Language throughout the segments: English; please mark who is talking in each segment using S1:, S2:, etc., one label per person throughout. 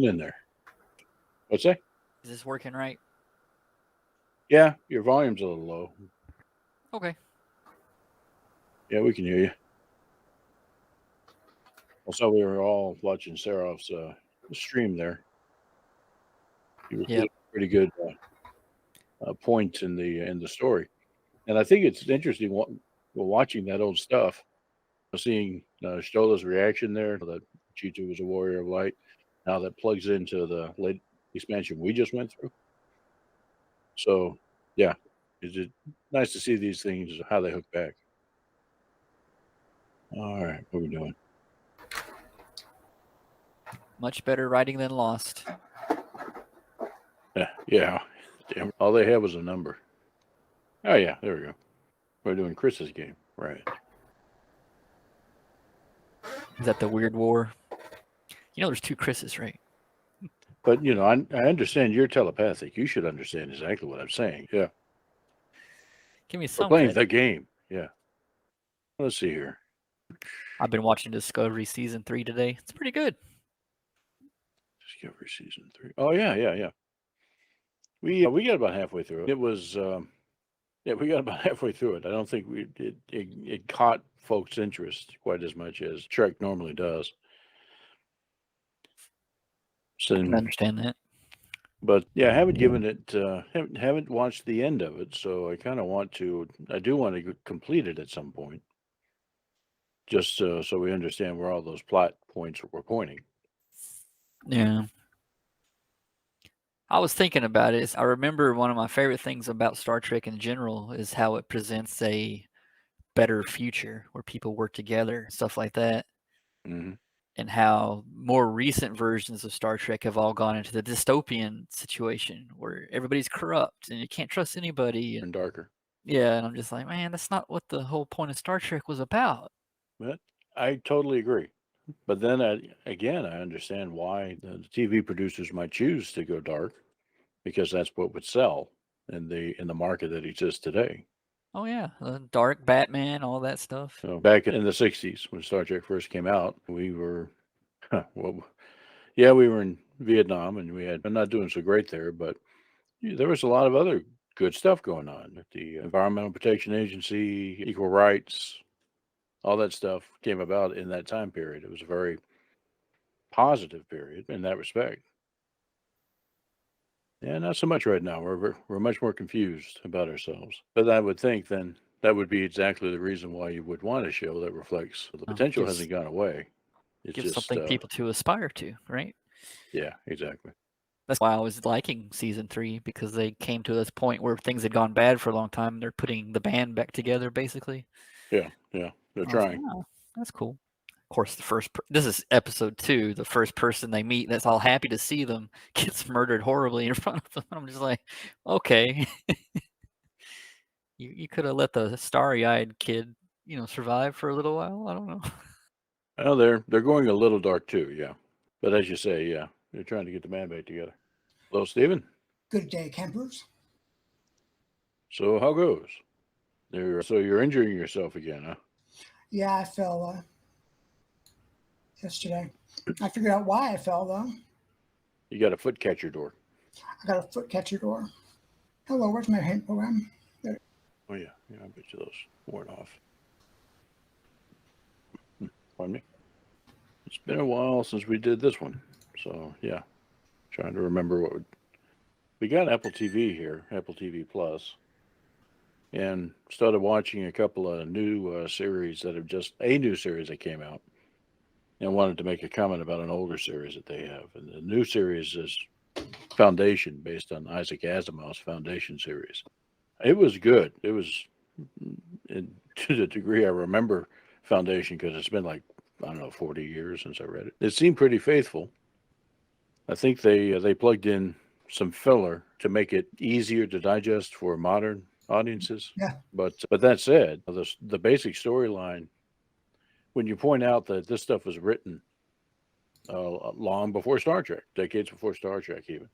S1: in there. What's that?
S2: Is this working right?
S1: Yeah, your volume's a little low.
S2: Okay.
S1: Yeah, we can hear you. Also, we were all watching Seraph's stream there. He was
S2: Yep.
S1: pretty good point in the story, and I think it's interesting watching that old stuff, seeing Stola's reaction there that G2 was a warrior of light, how that plugs into the late expansion we just went through. So, yeah, it's nice to see these things, how they hook back. All right, what are we doing?
S2: Much better writing than Lost.
S1: Yeah. Damn, all they had was a number. Oh, yeah, there we go. We're doing Chris's game. Right.
S2: Is that the Weird War? You know, there's 2 Chris's, right?
S1: But, I understand you're telepathic. You should understand exactly what I'm saying. Yeah.
S2: Give me
S1: We're
S2: some
S1: playing
S2: credit.
S1: the game. Yeah. Let's see here.
S2: I've been watching Discovery Season 3 today. It's pretty good.
S1: Discovery Season 3. Oh, yeah. We got about halfway through it. It was, we got about halfway through it. I don't think it caught folks' interest quite as much as Trek normally does. So,
S2: I can understand that.
S1: But yeah, I haven't given it, haven't watched the end of it, so I kind of I do want to complete it at some point, just so we understand where all those plot points were pointing.
S2: Yeah. I was thinking about it. I remember one of my favorite things about Star Trek in general is how it presents a better future where people work together, stuff like that.
S1: Mm-hmm.
S2: And how more recent versions of Star Trek have all gone into the dystopian situation where everybody's corrupt and you can't trust anybody.
S1: And darker.
S2: Yeah, and I'm just like, man, that's not what the whole point of Star Trek was about.
S1: But I totally agree. But then again, I understand why the TV producers might choose to go dark, because that's what would sell in the market that exists today.
S2: Oh yeah, dark Batman, all that stuff.
S1: So back in the '60s when Star Trek first came out, we were, well, yeah, we were in Vietnam and we had been not doing so great there, but there was a lot of other good stuff going on. The Environmental Protection Agency, equal rights, all that stuff came about in that time period. It was a very positive period in that respect. Yeah, not so much right now. We're much more confused about ourselves. But I would think then that would be exactly the reason why you would want a show that reflects the potential hasn't gone away. It's
S2: Give
S1: just
S2: something people to aspire to, right?
S1: Yeah, exactly.
S2: That's why I was liking season 3, because they came to this point where things had gone bad for a long time. They're putting the band back together, basically.
S1: Yeah, they're trying.
S2: Like, oh, that's cool. Of course, this is episode 2. The first person they meet that's all happy to see them gets murdered horribly in front of them. I'm just like, okay. you could have let the starry-eyed kid, survive for a little while. I don't know.
S1: Well, they're going a little dark too, yeah. But as you say, yeah, they're trying to get the band back together. Hello, Stephen.
S3: Good day, campers.
S1: So how goes? So you're injuring yourself again, huh?
S3: Yeah, I fell yesterday. I figured out why I fell, though.
S1: You got a foot catcher door.
S3: I got a foot catcher door. Hello, where's my paint program? There.
S1: Oh, yeah, I bet you those worn off. Pardon me? It's been a while since we did this one. So, yeah, trying to remember we got Apple TV here, Apple TV Plus, and started watching a couple of new series a new series that came out, and wanted to make a comment about an older series that they have. And the new series is Foundation, based on Isaac Asimov's Foundation series. It was good. It was, to the degree I remember Foundation, because it's been like, I don't know, 40 years since I read it. It seemed pretty faithful. I think they plugged in some filler to make it easier to digest for modern audiences.
S3: Yeah.
S1: But that said, the basic storyline, when you point out that this stuff was written long before Star Trek, decades before Star Trek even,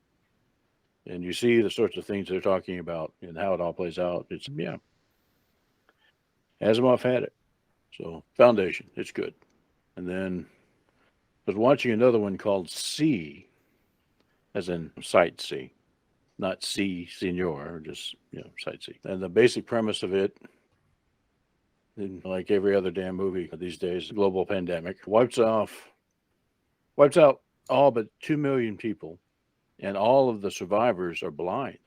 S1: and you see the sorts of things they're talking about and how it all plays out, it's, yeah, Asimov had it. So Foundation, it's good. And then I was watching another one called C, as in sight see, not see senor, just sight see. And the basic premise of it, like every other damn movie these days, global pandemic wipes out all but 2 million people, and all of the survivors are blind.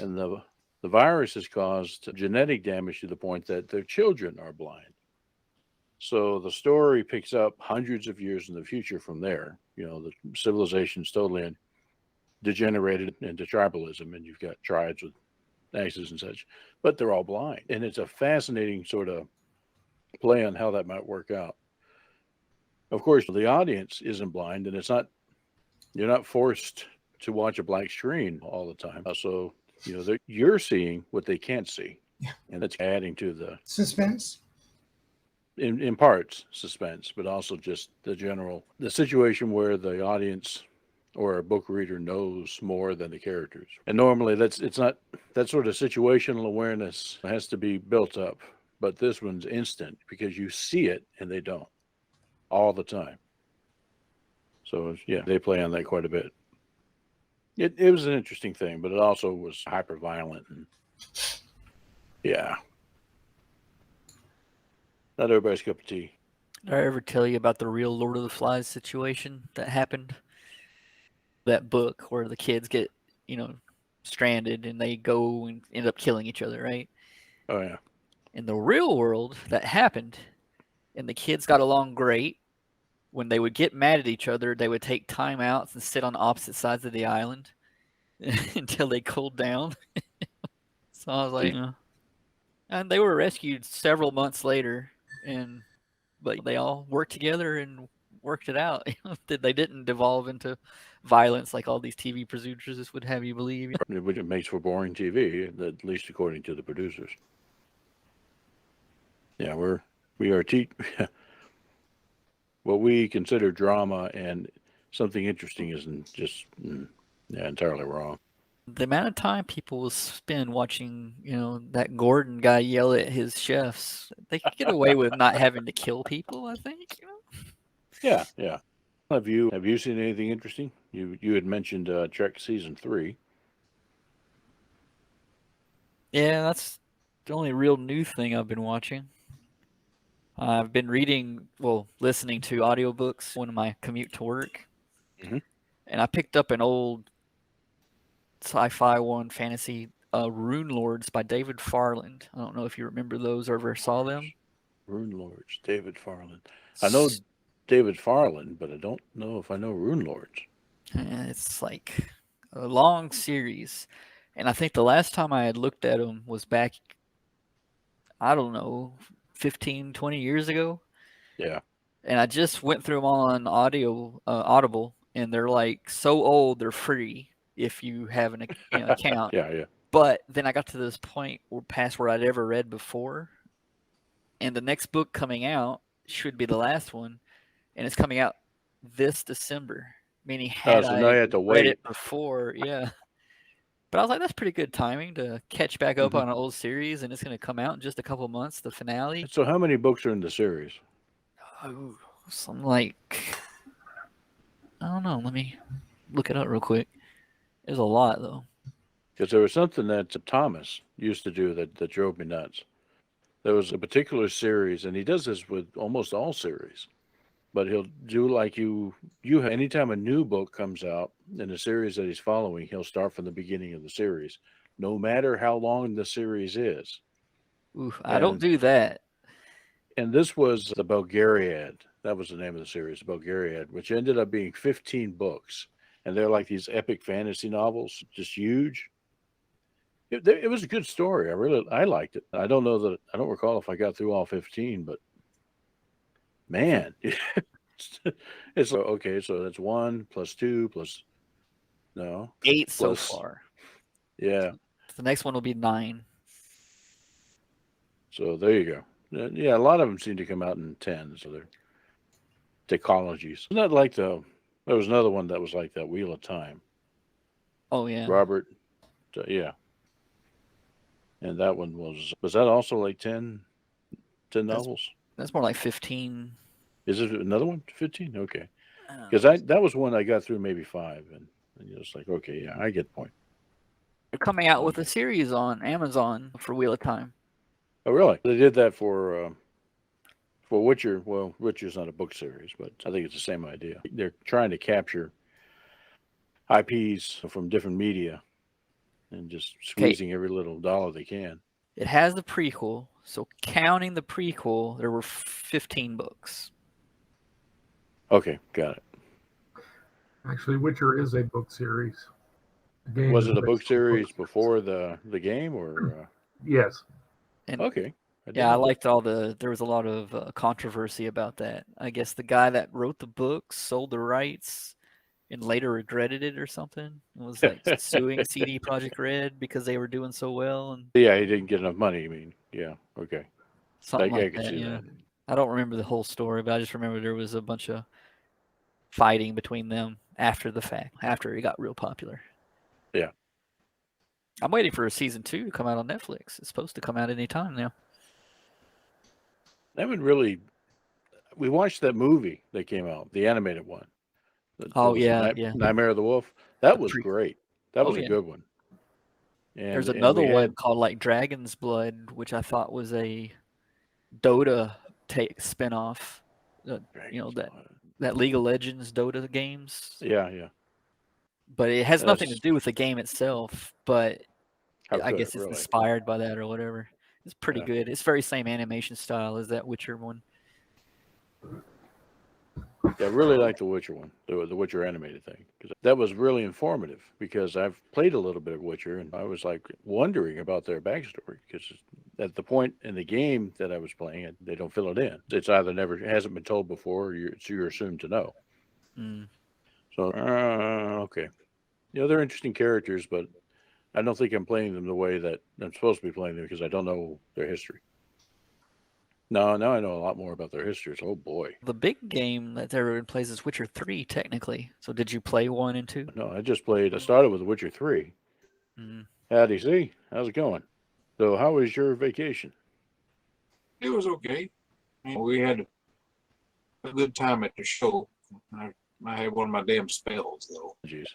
S1: And the virus has caused genetic damage to the point that their children are blind. So the story picks up hundreds of years in the future from there. The civilization's totally degenerated into tribalism, and you've got tribes with axes and such, but they're all blind. And it's a fascinating sort of play on how that might work out. Of course, the audience isn't blind, and you're not forced to watch a black screen all the time. So, you're seeing what they can't see.
S3: Yeah.
S1: And that's adding to the
S3: suspense.
S1: In parts, suspense, but also just the situation where the audience or a book reader knows more than the characters. And normally it's not that sort of situational awareness has to be built up, but this one's instant because you see it and they don't all the time. So yeah, they play on that quite a bit. It was an interesting thing, but it also was hyper violent and yeah. Not everybody's cup of tea.
S2: Did I ever tell you about the real Lord of the Flies situation that happened? That book where the kids get, stranded and they go and end up killing each other, right?
S1: Oh, yeah.
S2: In the real world, that happened, and the kids got along great. When they would get mad at each other, they would take time outs and sit on opposite sides of the island until they cooled down. So I was like, and they were rescued several months later, but they all worked together and worked it out. They didn't devolve into violence like all these TV producers would have you believe.
S1: Which it makes for boring TV, at least according to the producers. Yeah, we are what we consider drama and something interesting isn't just entirely wrong.
S2: The amount of time people will spend watching, that Gordon guy yell at his chefs, they could get away with not having to kill people, I think.
S1: Yeah. Have you seen anything interesting? You had mentioned Trek season 3.
S2: Yeah, that's the only real new thing I've been watching. I've been listening to audiobooks on my commute to work.
S1: Mm-hmm.
S2: And I picked up an old sci-fi fantasy, Rune Lords by David Farland. I don't know if you remember those or ever saw them.
S1: Rune Lords, David Farland. I know David Farland, but I don't know if I know Rune Lords.
S2: It's like a long series. And I think the last time I had looked at them was back, I don't know, 15, 20 years ago.
S1: Yeah.
S2: And I just went through them all on Audible, and they're like so old they're free if you have an account.
S1: Yeah.
S2: But then I got to this point past where I'd ever read before, and the next book coming out should be the last one, and it's coming out this December. Meaning, had
S1: so now you have to
S2: read
S1: wait
S2: it before, yeah. But I was like, that's pretty good timing to catch back up on an old series, and it's going to come out in just a couple months, the finale.
S1: So how many books are in the series?
S2: Oh, something like, I don't know. Let me look it up real quick. There's a lot, though.
S1: Because there was something that Thomas used to do that drove me nuts. There was a particular series, and he does this with almost all series. But he'll do like anytime a new book comes out in a series that he's following, he'll start from the beginning of the series, no matter how long the series is.
S2: Oof, I don't do that.
S1: And this was the Bulgariad. That was the name of the series, Bulgariad, which ended up being 15 books. And they're like these epic fantasy novels, just huge. It was a good story. I liked it. I don't recall if I got through all 15, but man, it's like, okay, so that's 1 plus 2 plus
S2: 8 so far.
S1: Yeah.
S2: The next one will be 9.
S1: So there you go. Yeah, a lot of them seem to come out in 10, so they're technologies. Not like there was another one that was like that, Wheel of Time.
S2: Oh yeah.
S1: Robert, yeah. And that one was that also like 10 novels?
S2: That's more like 15.
S1: Is it another one? 15? Okay. Because that was one I got through maybe 5, and And you're just like, okay, yeah, I get the point.
S2: They're coming out with a series on Amazon for Wheel of Time.
S1: Oh, really? They did that for Witcher. Well, Witcher's not a book series, but I think it's the same idea. They're trying to capture IPs from different media and just squeezing every little dollar they can.
S2: It has the prequel, so counting the prequel, there were 15 books.
S1: Okay, got it.
S4: Actually, Witcher is a book series. The game
S1: Was
S4: is
S1: it a book
S4: based on
S1: series
S4: books.
S1: before the game, or?
S4: Yes.
S2: And
S1: Okay.
S2: yeah, I liked there was a lot of controversy about that. I guess the guy that wrote the books sold the rights and later regretted it or something. It was like suing CD Projekt Red because they were doing so well. And
S1: Yeah, he didn't get enough money. I mean, yeah, okay.
S2: something
S1: I
S2: like
S1: can
S2: that.
S1: see
S2: Yeah.
S1: that.
S2: I don't remember the whole story, but I just remember there was a bunch of fighting between them after the fact, after it got real popular.
S1: Yeah.
S2: I'm waiting for season 2 to come out on Netflix. It's supposed to come out any time now.
S1: We watched that movie that came out, the animated one.
S2: Oh, yeah, yeah.
S1: Nightmare of the Wolf. That
S2: The
S1: was
S2: pre-
S1: great. That was
S2: Oh,
S1: a
S2: yeah.
S1: good one. And
S2: There's
S1: and
S2: another
S1: we
S2: one
S1: had
S2: called like Dragon's Blood, which I thought was a Dota spinoff. You know, that League of Legends Dota games.
S1: Yeah.
S2: But it has nothing to
S1: That's-
S2: do with the game itself, but
S1: How
S2: I
S1: could
S2: guess
S1: it,
S2: it's
S1: really?
S2: inspired by that or whatever. It's pretty
S1: Yeah.
S2: good. It's very same animation style as that Witcher one.
S1: Yeah, I really like the Witcher one, the Witcher animated thing, because that was really informative. Because I've played a little bit of Witcher, and I was like wondering about their backstory. Because at the point in the game that I was playing, they don't fill it in. It's either it hasn't been told before, or you're assumed to know.
S2: Mm.
S1: So okay, they're interesting characters, but I don't think I'm playing them the way that I'm supposed to be playing them because I don't know their history. No, now I know a lot more about their histories. Oh boy.
S2: The big game that everyone plays is Witcher 3, technically. So did you play 1 and 2?
S1: No, I started with Witcher 3.
S2: Mm.
S1: Howdy, see? How's it going? So, how was your vacation?
S5: It was okay. We had a good time at the show. I had one of my damn spells, though.
S1: Jeez.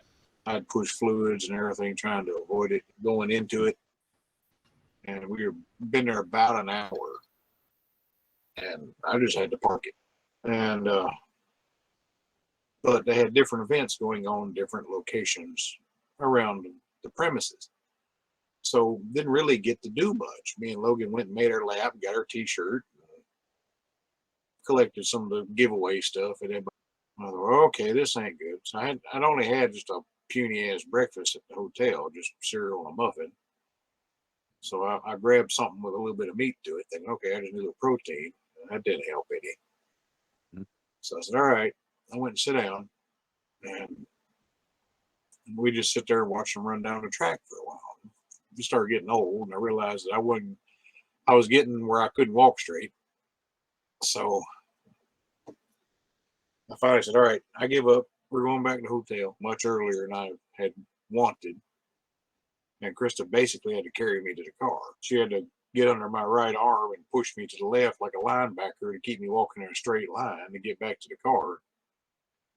S5: I'd push fluids and everything trying to avoid it going into it. And we were been there about an hour. And I just had to park it. And but they had different events going on, different locations around the premises. So didn't really get to do much. Me and Logan went and made our lap, got our t-shirt, collected some of the giveaway stuff, and everybody, I thought, okay, this ain't good. So I'd only had just a puny ass breakfast at the hotel, just cereal and a muffin. So I grabbed something with a little bit of meat to it, thinking, okay, I just need a protein. That didn't help any.
S1: Mm-hmm.
S5: So I said, all right. I went and sit down, and we just sit there and watch them run down the track for a while. We started getting old, and I realized that I was getting where I couldn't walk straight. So I finally said, all right, I give up. We're going back to the hotel much earlier than I had wanted. And Krista basically had to carry me to the car. She had to get under my right arm and push me to the left like a linebacker to keep me walking in a straight line to get back to the car.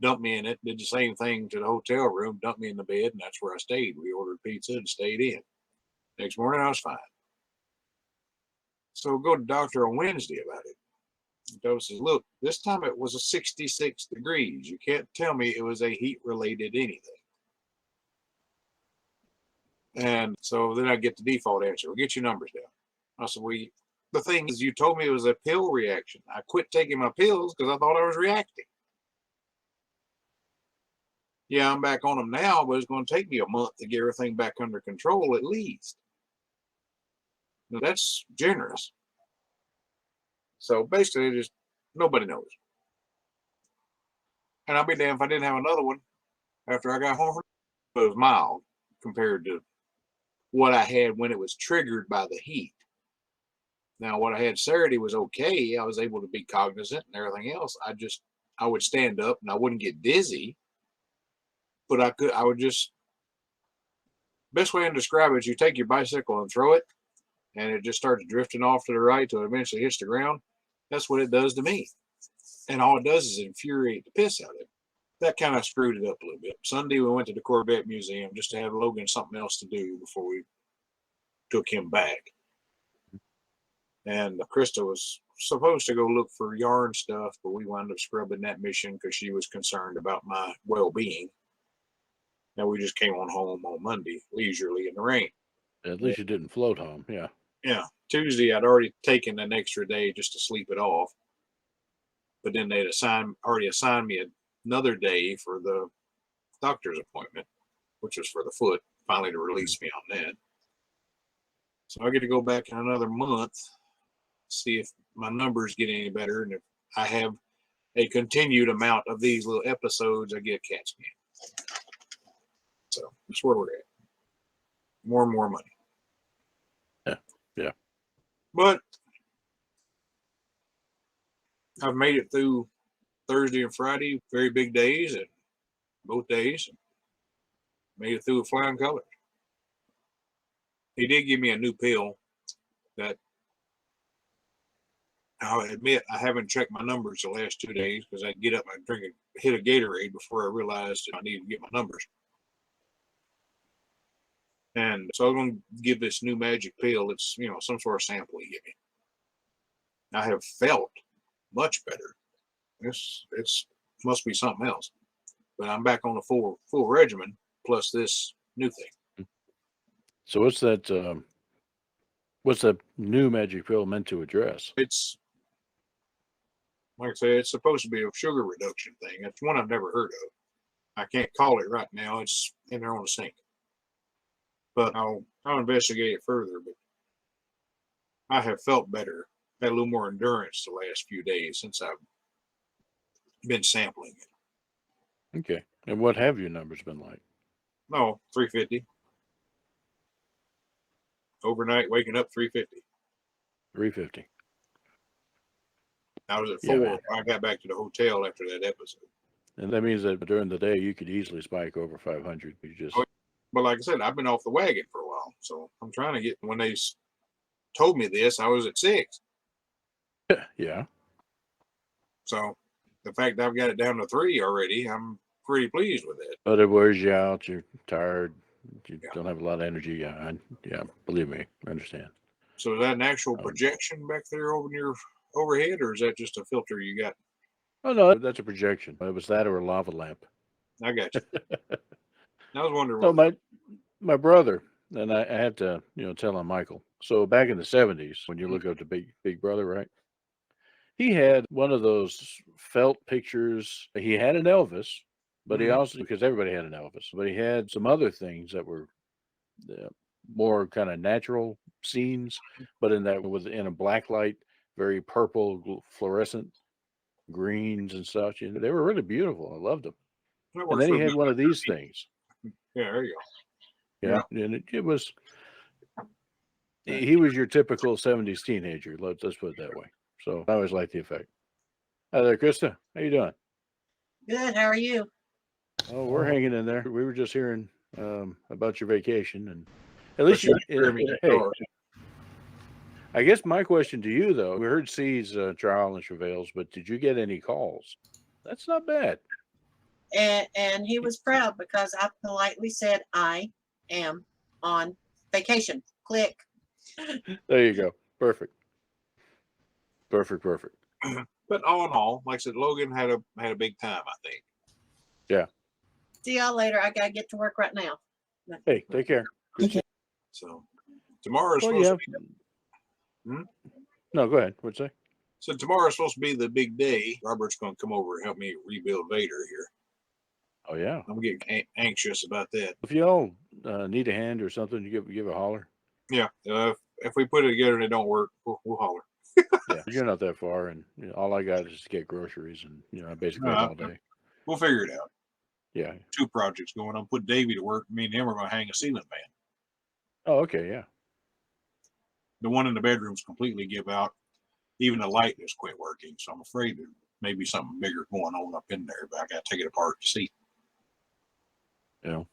S5: Dumped me in it, did the same thing to the hotel room, dumped me in the bed, and that's where I stayed. We ordered pizza and stayed in. Next morning, I was fine. So go to the doctor on Wednesday about it. The doctor says, look, this time it was a 66 degrees. You can't tell me it was a heat-related anything. And so then I get the default answer. We'll get your numbers down. I said, well, the thing is, you told me it was a pill reaction. I quit taking my pills because I thought I was reacting. Yeah, I'm back on them now, but it's going to take me a month to get everything back under control at least. Now, that's generous. So basically, just nobody knows. And I'll be damned if I didn't have another one after I got home. It was mild compared to what I had when it was triggered by the heat. Now, what I had Saturday was okay. I was able to be cognizant and everything else. I would stand up and I wouldn't get dizzy, but I would just, best way to describe it is you take your bicycle and throw it, and it just starts drifting off to the right till it eventually hits the ground. That's what it does to me. And all it does is infuriate the piss out of it. that kind of screwed it up a little bit. Sunday we went to the Corvette Museum just to have Logan something else to do before we took him back. And Krista was supposed to go look for yarn stuff, but we wound up scrubbing that mission because she was concerned about my well-being. And we just came on home on Monday, leisurely in the rain.
S1: At least you didn't float home. Yeah.
S5: Yeah. Tuesday, I'd already taken an extra day just to sleep it off. But then they'd already assigned me another day for the doctor's appointment, which was for the foot, finally to release me on that. So I get to go back in another month, see if my numbers get any better. And if I have a continued amount of these little episodes, I get a CAT scan. So that's where we're at. More and more money.
S1: Yeah.
S5: But I've made it through Thursday and Friday, very big days, and both days made it through with flying colors. He did give me a new pill that I'll admit I haven't checked my numbers the last 2 days because I'd get up and hit a Gatorade before I realized I needed to get my numbers. And so I'm going to give this new magic pill. It's, some sort of sample he gave me. I have felt much better. It's must be something else. But I'm back on the full regimen plus this new thing.
S1: So what's that new magic pill meant to address?
S5: It's, like I said, it's supposed to be a sugar reduction thing. It's one I've never heard of. I can't call it right now. It's in there on the sink. But I'll investigate it further. But I have felt better, had a little more endurance the last few days since I've been sampling it.
S1: Okay. And what have your numbers been like?
S5: No, 350. Overnight, waking up 350.
S1: 350.
S5: I was at
S1: Yeah,
S5: 4.
S1: man.
S5: I got back to the hotel after that episode.
S1: And that means that during the day you could easily spike over 500. You just
S5: But like I said, I've been off the wagon for a while. So I'm trying to get, when they told me this, I was at 6.
S1: yeah.
S5: So the fact that I've got it down to 3 already, I'm pretty pleased with it.
S1: But it wears you out. You're tired. You
S5: Yeah.
S1: don't have a lot of energy. Yeah, believe me, I understand.
S5: So is that an actual projection back there over your overhead, or is that just a filter you got?
S1: Oh no, that's a projection. It was that or a lava lamp.
S5: I got you. I was wondering.
S1: No,
S5: what
S1: my brother, and I have to tell on Michael. So back in the 70s, when you look up to Big Brother, right? He had one of those felt pictures. He had an Elvis, but he also, because everybody had an Elvis, but he had some other things that were more kind of natural scenes, but in a black light, very purple, fluorescent greens and such. And they were really beautiful. I loved them.
S5: that
S1: And
S5: works
S1: then he
S5: for
S1: had
S5: me.
S1: one of these things.
S5: Yeah, there you go.
S1: Yeah. And it was, he was your typical 70s teenager. Let's put it that way. So I always liked the effect. Hi there, Krista. How you doing?
S6: Good. How are you?
S1: Oh, we're hanging in there. We were just hearing about your vacation, and at least you. Hey, I guess my question to you though, we heard C's trial and travails, but did you get any calls? That's not bad.
S6: And he was proud because I politely said I am on vacation. Click.
S1: There you go. Perfect. Perfect.
S5: But all in all, like I said, Logan had a big time, I think.
S1: Yeah.
S6: See y'all later. I gotta get to work right now.
S1: Hey, take care.
S5: So tomorrow's
S1: Well,
S5: supposed to be
S1: No, go ahead. What'd you say?
S5: So tomorrow's supposed to be the big day. Robert's going to come over and help me rebuild Vader here.
S1: Oh yeah.
S5: I'm getting anxious about that.
S1: If y'all need a hand or something, you give a holler.
S5: Yeah. If we put it together and it don't work, we'll holler.
S1: Yeah, you're not that far, and all I got is to get groceries, and I basically have all day.
S5: We'll figure it out.
S1: Yeah.
S5: 2 projects going on. Put Davey to work. Me and him are going to hang a ceiling fan.
S1: Oh, okay, yeah.
S5: The one in the bedroom's completely give out. Even the light has quit working. So I'm afraid there may be something bigger going on up in there, but I got to take it apart to see.
S1: Don't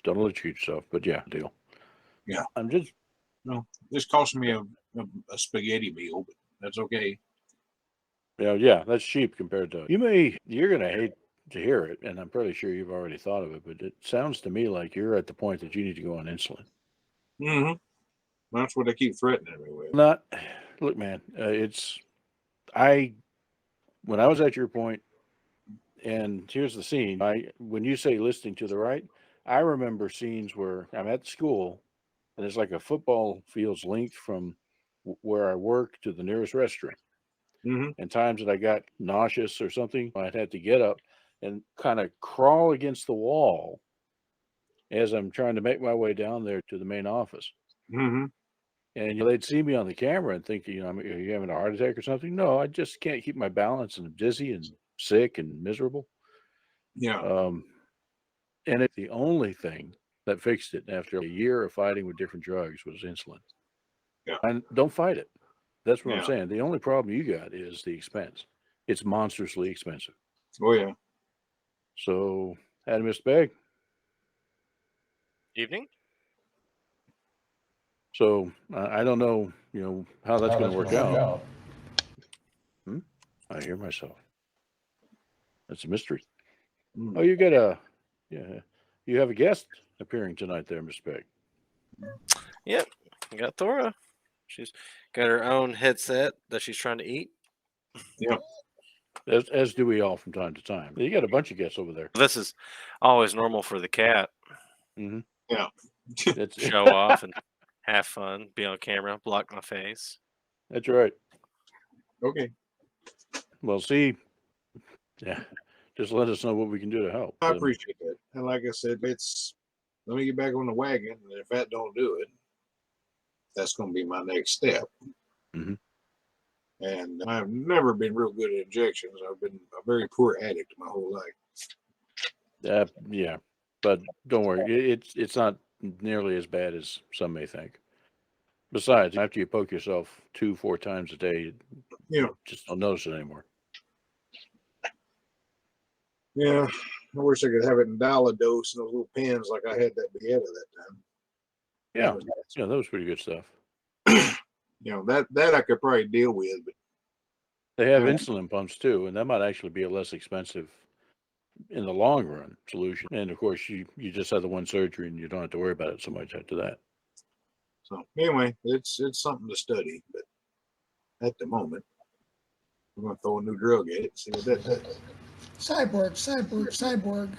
S1: electrocute yourself, but yeah, deal.
S5: Yeah.
S1: I'm just.
S5: This cost me a spaghetti meal, but that's okay.
S1: Yeah, that's cheap compared to. You're gonna hate to hear it, and I'm pretty sure you've already thought of it, but it sounds to me like you're at the point that you need to go on insulin.
S5: Mm-hmm. That's what they keep threatening me with.
S1: Not, look, man, when I was at your point, and here's the scene. When you say listening to the right, I remember scenes where I'm at school, and it's like a football field's length from where I work to the nearest restroom.
S5: Mm-hmm.
S1: And times that I got nauseous or something, I'd have to get up and kind of crawl against the wall as I'm trying to make my way down there to the main office.
S5: Mm-hmm.
S1: And they'd see me on the camera and think, are you having a heart attack or something? No, I just can't keep my balance, and I'm dizzy and sick and miserable.
S5: Yeah.
S1: And it's the only thing that fixed it after a year of fighting with different drugs was insulin.
S5: Yeah.
S1: And don't fight it. That's what I'm
S5: Yeah.
S1: saying. The only problem you got is the expense. It's monstrously expensive.
S5: Oh yeah.
S1: So, had Mr. Begg.
S7: Evening.
S1: So I don't know, how that's going to work out. I hear myself. That's a mystery. Oh, you got you have a guest appearing tonight there, Mr. Begg.
S7: Yep. I got Thora. She's got her own headset that she's trying to eat.
S5: Yep.
S1: As do we all from time to time. You got a bunch of guests over there.
S7: This is always normal for the cat.
S1: Mm-hmm.
S5: Yeah.
S1: That's
S7: Show off and have fun, be on camera, block my face.
S1: That's right.
S5: Okay.
S1: Well, see, yeah, just let us know what we can do to help.
S5: I appreciate that. And like I said, let me get back on the wagon. And if that don't do it, that's going to be my next step.
S1: Mm-hmm.
S5: And I've never been real good at injections. I've been a very poor addict my whole life.
S1: Yeah, but don't worry. It's not nearly as bad as some may think. Besides, after you poke yourself 2-4 times a day, you just don't notice it anymore.
S5: Yeah, I wish I could have it in dollar dose and those little pens like I had that Wierd that time.
S1: Yeah, that was pretty good stuff.
S5: That I could probably deal with. But
S1: they have insulin pumps too, and that might actually be a less expensive in the long run solution. And of course, you just have the one surgery, and you don't have to worry about it so much after that.
S5: So anyway, it's something to study, but at the moment, we're going to throw a new drug at it, see what that does.
S3: Cyborg.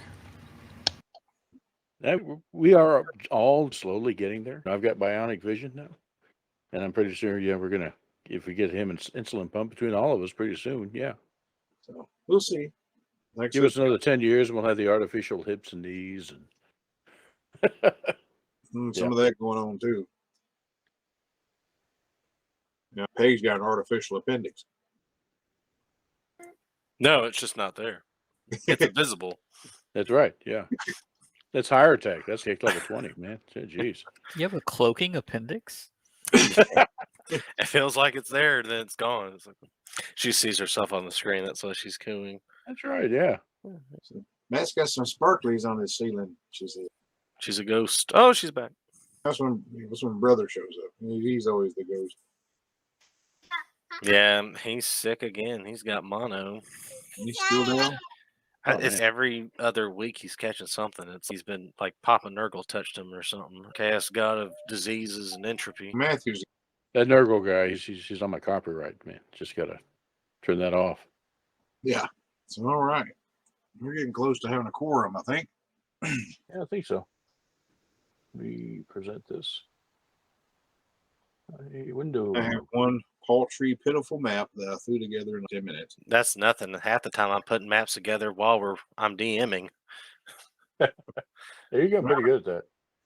S1: We are all slowly getting there. I've got bionic vision now, and I'm pretty sure, we're gonna, if we get him an insulin pump between all of us pretty soon, yeah.
S5: So we'll see.
S1: Give us another 10 years, and we'll have the artificial hips and knees, and
S5: some of that going on too. Paige got an artificial appendix.
S7: No, it's just not there. It's invisible.
S1: That's right. Yeah, that's higher tech. That's kicked level 20, man. Jeez.
S2: You have a cloaking appendix?
S7: It feels like it's there, then it's gone. It's like, she sees herself on the screen. That's why she's cooing.
S1: That's right. Yeah.
S5: So Matt's got some sparklies on his ceiling. She said.
S7: She's a ghost. Oh, she's back.
S5: That's when brother shows up. He's always the ghost.
S7: Yeah, he's sick again. He's got mono.
S5: He's still down.
S7: It's every other week he's catching something. He's been like Papa Nurgle touched him or something. Chaos god of diseases and entropy.
S5: Matthews.
S1: That Nurgle guy, he's on my copyright, man. Just gotta turn that off.
S5: Yeah. So all right. We're getting close to having a quorum, I think.
S1: Yeah, I think so. We present this. A window.
S5: I have one paltry, pitiful map that I threw together in 10 minutes.
S7: That's nothing. Half the time I'm putting maps together while I'm DMing.
S1: You got pretty good at that.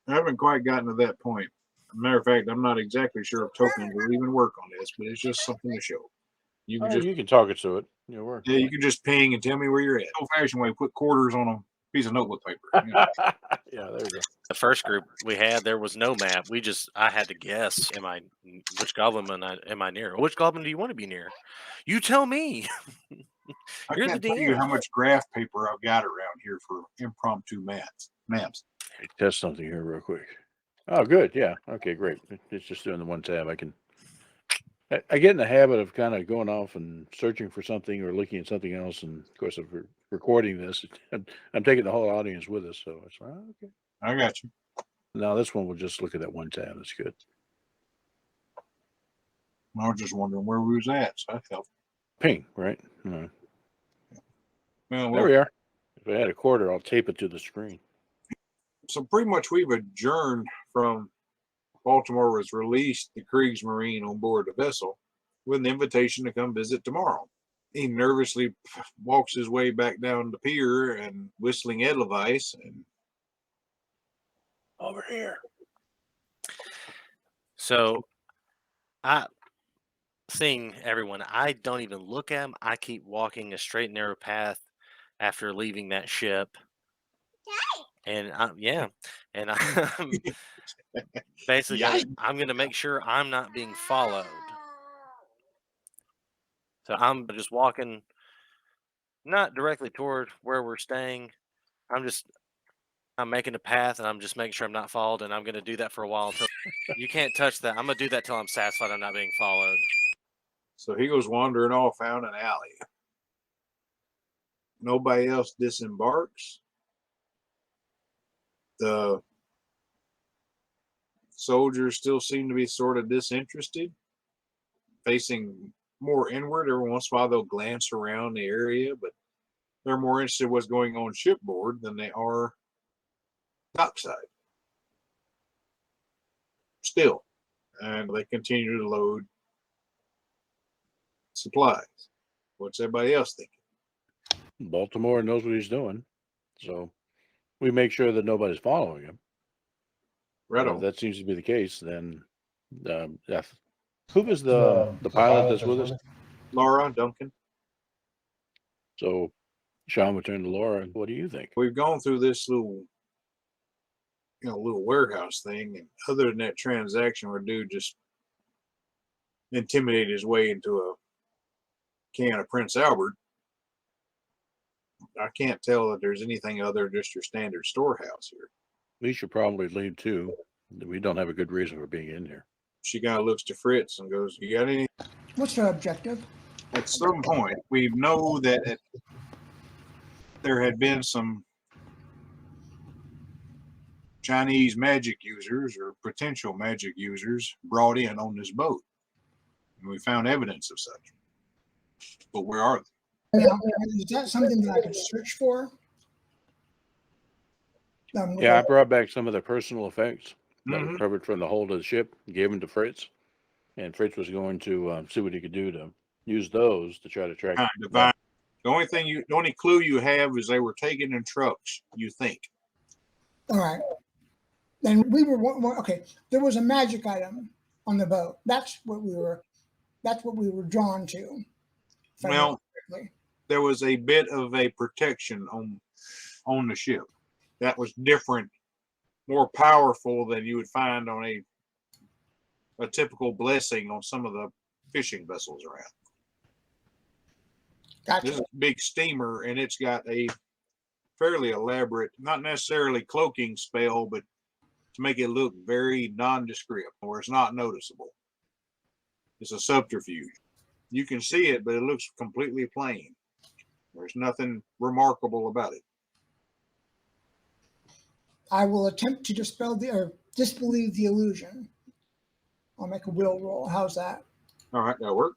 S5: I haven't quite gotten to that point. Matter of fact, I'm not exactly sure if tokens will even work on this, but it's just something to show. You can
S1: you can talk it to it.
S5: Yeah, you can just ping and tell me where you're at. Old-fashioned way, put quarters on a piece of notebook paper.
S1: Yeah, there you go.
S7: The first group we had, there was no map. I had to guess, which goblin am I near? Which goblin do you want to be near? You tell me.
S5: I
S7: You're
S5: can't
S7: the
S5: tell you
S7: DM.
S5: how much graph paper I've got around here for impromptu maps.
S1: Test something here real quick. Oh, good. Yeah. Okay, great. It's just doing the one tab. I get in the habit of kind of going off and searching for something or looking at something else. And of course, if we're recording this. I'm taking the whole audience with us, so it's okay.
S5: I got you.
S1: Now this one, we'll just look at that one tab. That's good.
S5: I was just wondering where we was at. So I felt.
S1: Ping, right? No.
S5: Well,
S1: There we are. If I had a quarter, I'll tape it to the screen.
S5: so pretty much we've adjourned from Baltimore was released the Kriegsmarine on board the vessel with an invitation to come visit tomorrow. He nervously walks his way back down the pier and whistling Edelweiss and
S1: Over here.
S7: So I seeing everyone, I don't even look at them. I keep walking a straight and narrow path after leaving that ship. And and I'm basically
S5: Yikes.
S7: I'm gonna make sure I'm not being followed. So I'm just walking not directly toward where we're staying. I'm making a path and I'm just making sure I'm not followed, and I'm gonna do that for a while until you can't touch that. I'm gonna do that till I'm satisfied I'm not being followed.
S5: So he goes wandering off down an alley. Nobody else disembarks. The soldiers still seem to be sort of disinterested, facing more inward. Every once in a while they'll glance around the area, but they're more interested in what's going on shipboard than they are dockside. Still. And they continue to load supplies. What's everybody else thinking?
S1: Baltimore knows what he's doing, so we make sure that nobody's following him.
S5: Right
S1: If
S5: on.
S1: that seems to be the case, then yeah. Who was the pilot that's with us?
S5: Laura, Duncan,
S1: So Sean would turn to Laura. What do you think?
S5: we've gone through this little warehouse thing, and other than that transaction where dude just intimidated his way into a can of Prince Albert, I can't tell that there's anything other than just your standard storehouse here.
S1: We should probably leave too. We don't have a good reason for being in here.
S5: She kind of looks to Fritz and goes, "You got any?"
S3: What's their objective?
S5: At some point, we know that there had been some Chinese magic users or potential magic users brought in on this boat. And we found evidence of such. But where are they?
S3: Now, is that something that I could search for?
S1: Yeah, I brought back some of the personal effects that were
S5: Mhm.
S1: recovered from the hold of the ship, gave them to Fritz, and Fritz was going to see what he could do to use those to try to track.
S5: Divine. The only clue you have is they were taken in trucks, you think.
S3: All right. Then we were okay. There was a magic item on the boat. That's what we were drawn to. if I
S5: Well,
S3: remember correctly.
S5: there was a bit of a protection on the ship that was different, more powerful than you would find on a typical blessing on some of the fishing vessels around.
S3: Gotcha.
S5: This is a big steamer, and it's got a fairly elaborate, not necessarily cloaking spell, but to make it look very nondescript, where it's not noticeable. It's a subterfuge. You can see it, but it looks completely plain. There's nothing remarkable about it.
S3: I will attempt to disbelieve the illusion. I'll make a will roll. How's that?
S5: All right, that'll work.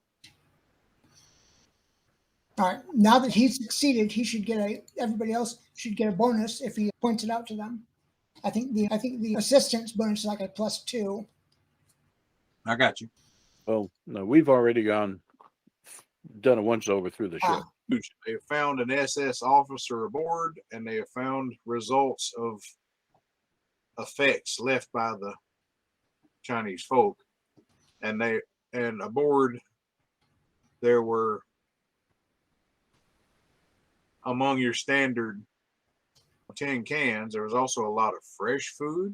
S3: All right. Now that he's succeeded, everybody else should get a bonus if he points it out to them. I think the assistance bonus is like a +2.
S5: I got you.
S1: Well, no, we've already done a once over through the ship.
S5: They have found an SS officer aboard, and they have found results of effects left by the Chinese folk. And aboard there were, among your standard tin cans, there was also a lot of fresh food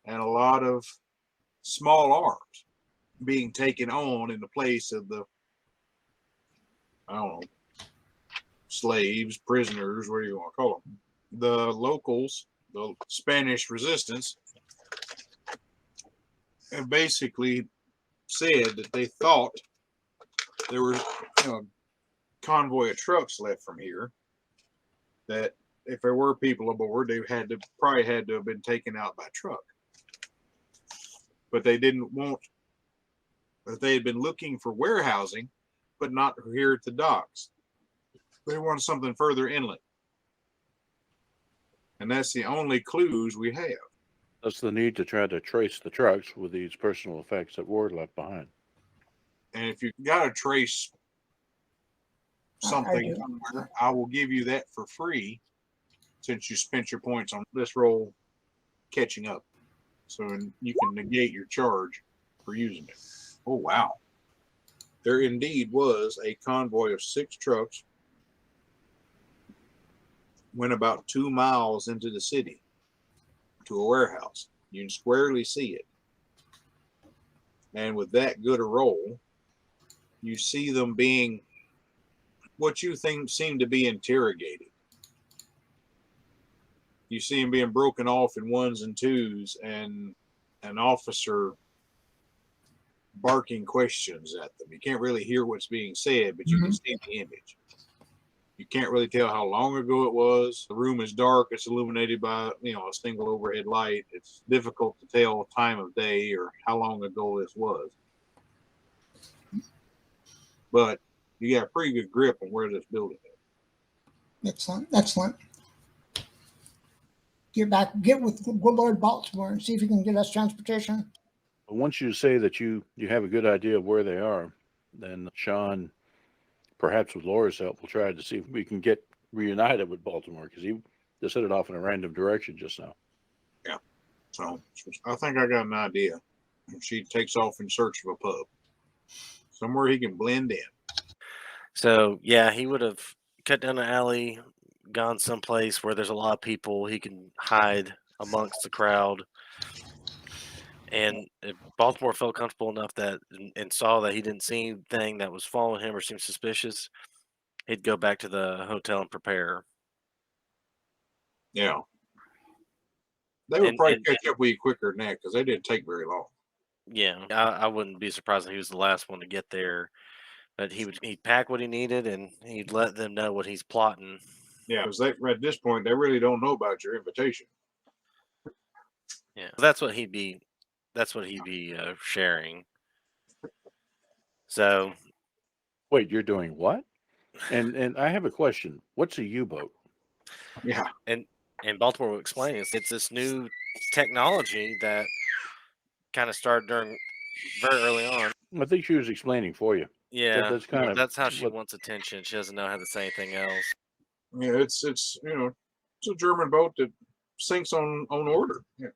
S5: and a lot of small arms being taken on in the place of the, I don't know, slaves, prisoners, what do you want to call them? The locals, the Spanish resistance, have basically said that they thought there was a convoy of trucks left from here, that if there were people aboard, they probably had to have been taken out by truck. But they didn't want that they had been looking for warehousing, but not here at the docks. They wanted something further inland. And that's the only clues we have.
S1: That's the need to try to trace the trucks with these personal effects that Ward left behind.
S5: And if you got to trace something
S3: do.
S5: somewhere, I will give you that for free since you spent your points on this roll catching up. So you can negate your charge for using it. Oh, wow. There indeed was a convoy of 6 trucks, went about 2 miles into the city to a warehouse. You can squarely see it. And with that good a roll, you see them being what you think seem to be interrogated. You see them being broken off in 1s and 2s, and an officer barking questions at them. You can't really hear what's being said, but you can see the image. You can't really tell how long ago it was. The room is dark. It's illuminated by, a single overhead light. It's difficult to tell time of day or how long ago this was. But you got a pretty good grip on where this building is.
S3: Excellent. Get with good Lord Baltimore and see if you can get us transportation.
S1: Once you say that you have a good idea of where they are, then Sean, perhaps with Laura's help, will try to see if we can get reunited with Baltimore, because he just hit it off in a random direction just now.
S5: Yeah. So I think I got an idea. She takes off in search of a pub. Somewhere he can blend in.
S7: So, yeah, he would have cut down the alley, gone someplace where there's a lot of people. He can hide amongst the crowd. And if Baltimore felt comfortable enough and saw that he didn't see anything that was following him or seemed suspicious, he'd go back to the hotel and prepare.
S5: Yeah. They would probably catch up with you quicker than that because they didn't take very long.
S7: Yeah, I wouldn't be surprised if he was the last one to get there. But he'd pack what he needed and he'd let them know what he's plotting.
S5: Yeah, because at this point they really don't know about your invitation.
S7: Yeah, that's what he'd be sharing. So,
S1: wait, you're doing what? And I have a question. What's a U-boat?
S5: Yeah,
S7: and Baltimore will explain it's this new technology that kind of started during very early on.
S1: I think she was explaining for you.
S7: Yeah,
S1: that's
S7: how she wants attention. She doesn't know how to say anything else.
S5: Yeah, it's it's a German boat that sinks on order. Yeah.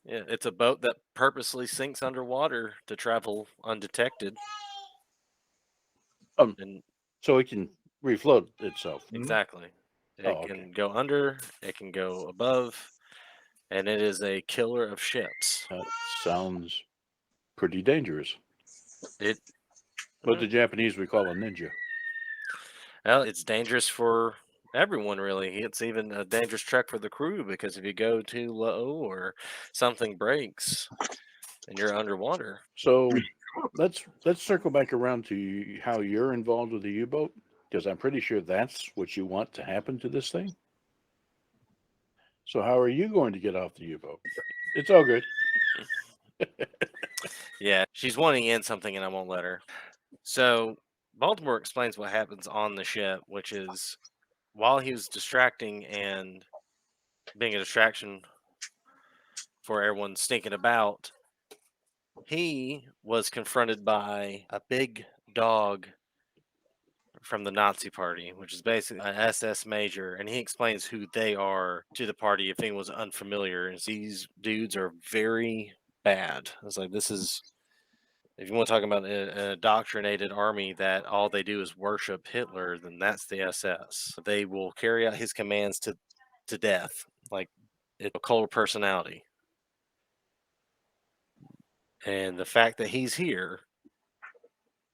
S7: Yeah, it's a boat that purposely sinks underwater to travel undetected.
S1: And so it can refloat itself.
S7: Exactly. It can go under, it can go above, and it is a killer of ships.
S1: That sounds pretty dangerous. What the Japanese would call a ninja.
S7: Well, it's dangerous for everyone, really. It's even a dangerous trek for the crew because if you go too low or something breaks and you're underwater.
S1: So let's circle back around to how you're involved with the U-boat, because I'm pretty sure that's what you want to happen to this thing. So how are you going to get off the U-boat? It's all good.
S7: Yeah, she's wanting in something and I won't let her. So Baltimore explains what happens on the ship, which is while he was distracting and being a distraction for everyone sneaking about, he was confronted by a big dog from the Nazi party, which is basically an SS major, and he explains who they are to the party if anyone's unfamiliar. And these dudes are very bad. It's like, this is, if you want to talk about an indoctrinated army that all they do is worship Hitler, then that's the SS. They will carry out his commands to death, like it's a cult of personality. And the fact that he's here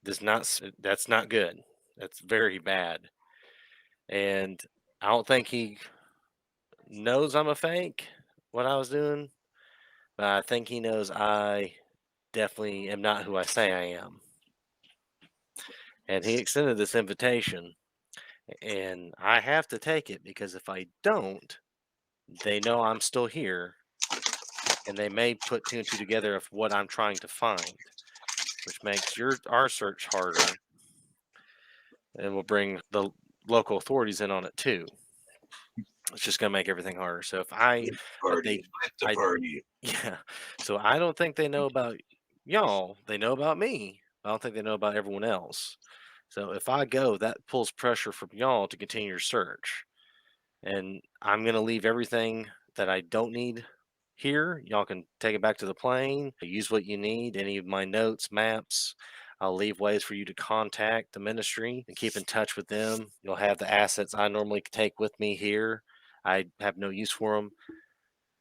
S7: that's not good. That's very bad. And I don't think he knows I'm a fake, what I was doing, but I think he knows I definitely am not who I say I am. And he extended this invitation. and I have to take it because if I don't, they know I'm still here, and they may put two and two together of what I'm trying to find, which makes our search harder, and will bring the local authorities in on it too. It's just going to make everything harder. So if I, but
S5: Party. Split the
S7: I-
S5: party.
S7: yeah, so I don't think they know about y'all. They know about me. I don't think they know about everyone else. So if I go, that pulls pressure from y'all to continue your search. And I'm going to leave everything that I don't need here. Y'all can take it back to the plane, use what you need, any of my notes, maps. I'll leave ways for you to contact the ministry and keep in touch with them. You'll have the assets I normally take with me here. I have no use for them.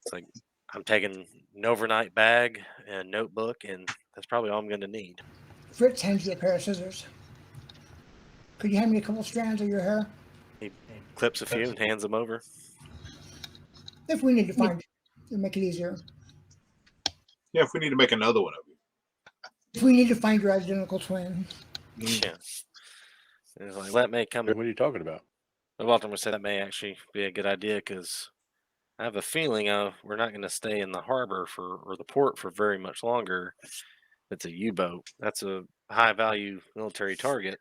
S7: It's like I'm taking an overnight bag and a notebook, and that's probably all I'm going to need.
S3: Fritz hands you a pair of scissors. Could you hand me a couple strands of your hair?
S7: He clips a few and hands them over.
S3: If we need to find it, it'll make it easier.
S5: Yeah, if we need to make another one of you.
S3: If we need to find your identical twin.
S7: Yeah. And it's like, that may come.
S1: What are you talking about?
S7: Baltimore said that may actually be a good idea because I have a feeling we're not going to stay in the harbor or the port for very much longer. It's a U-boat. That's a high-value military target.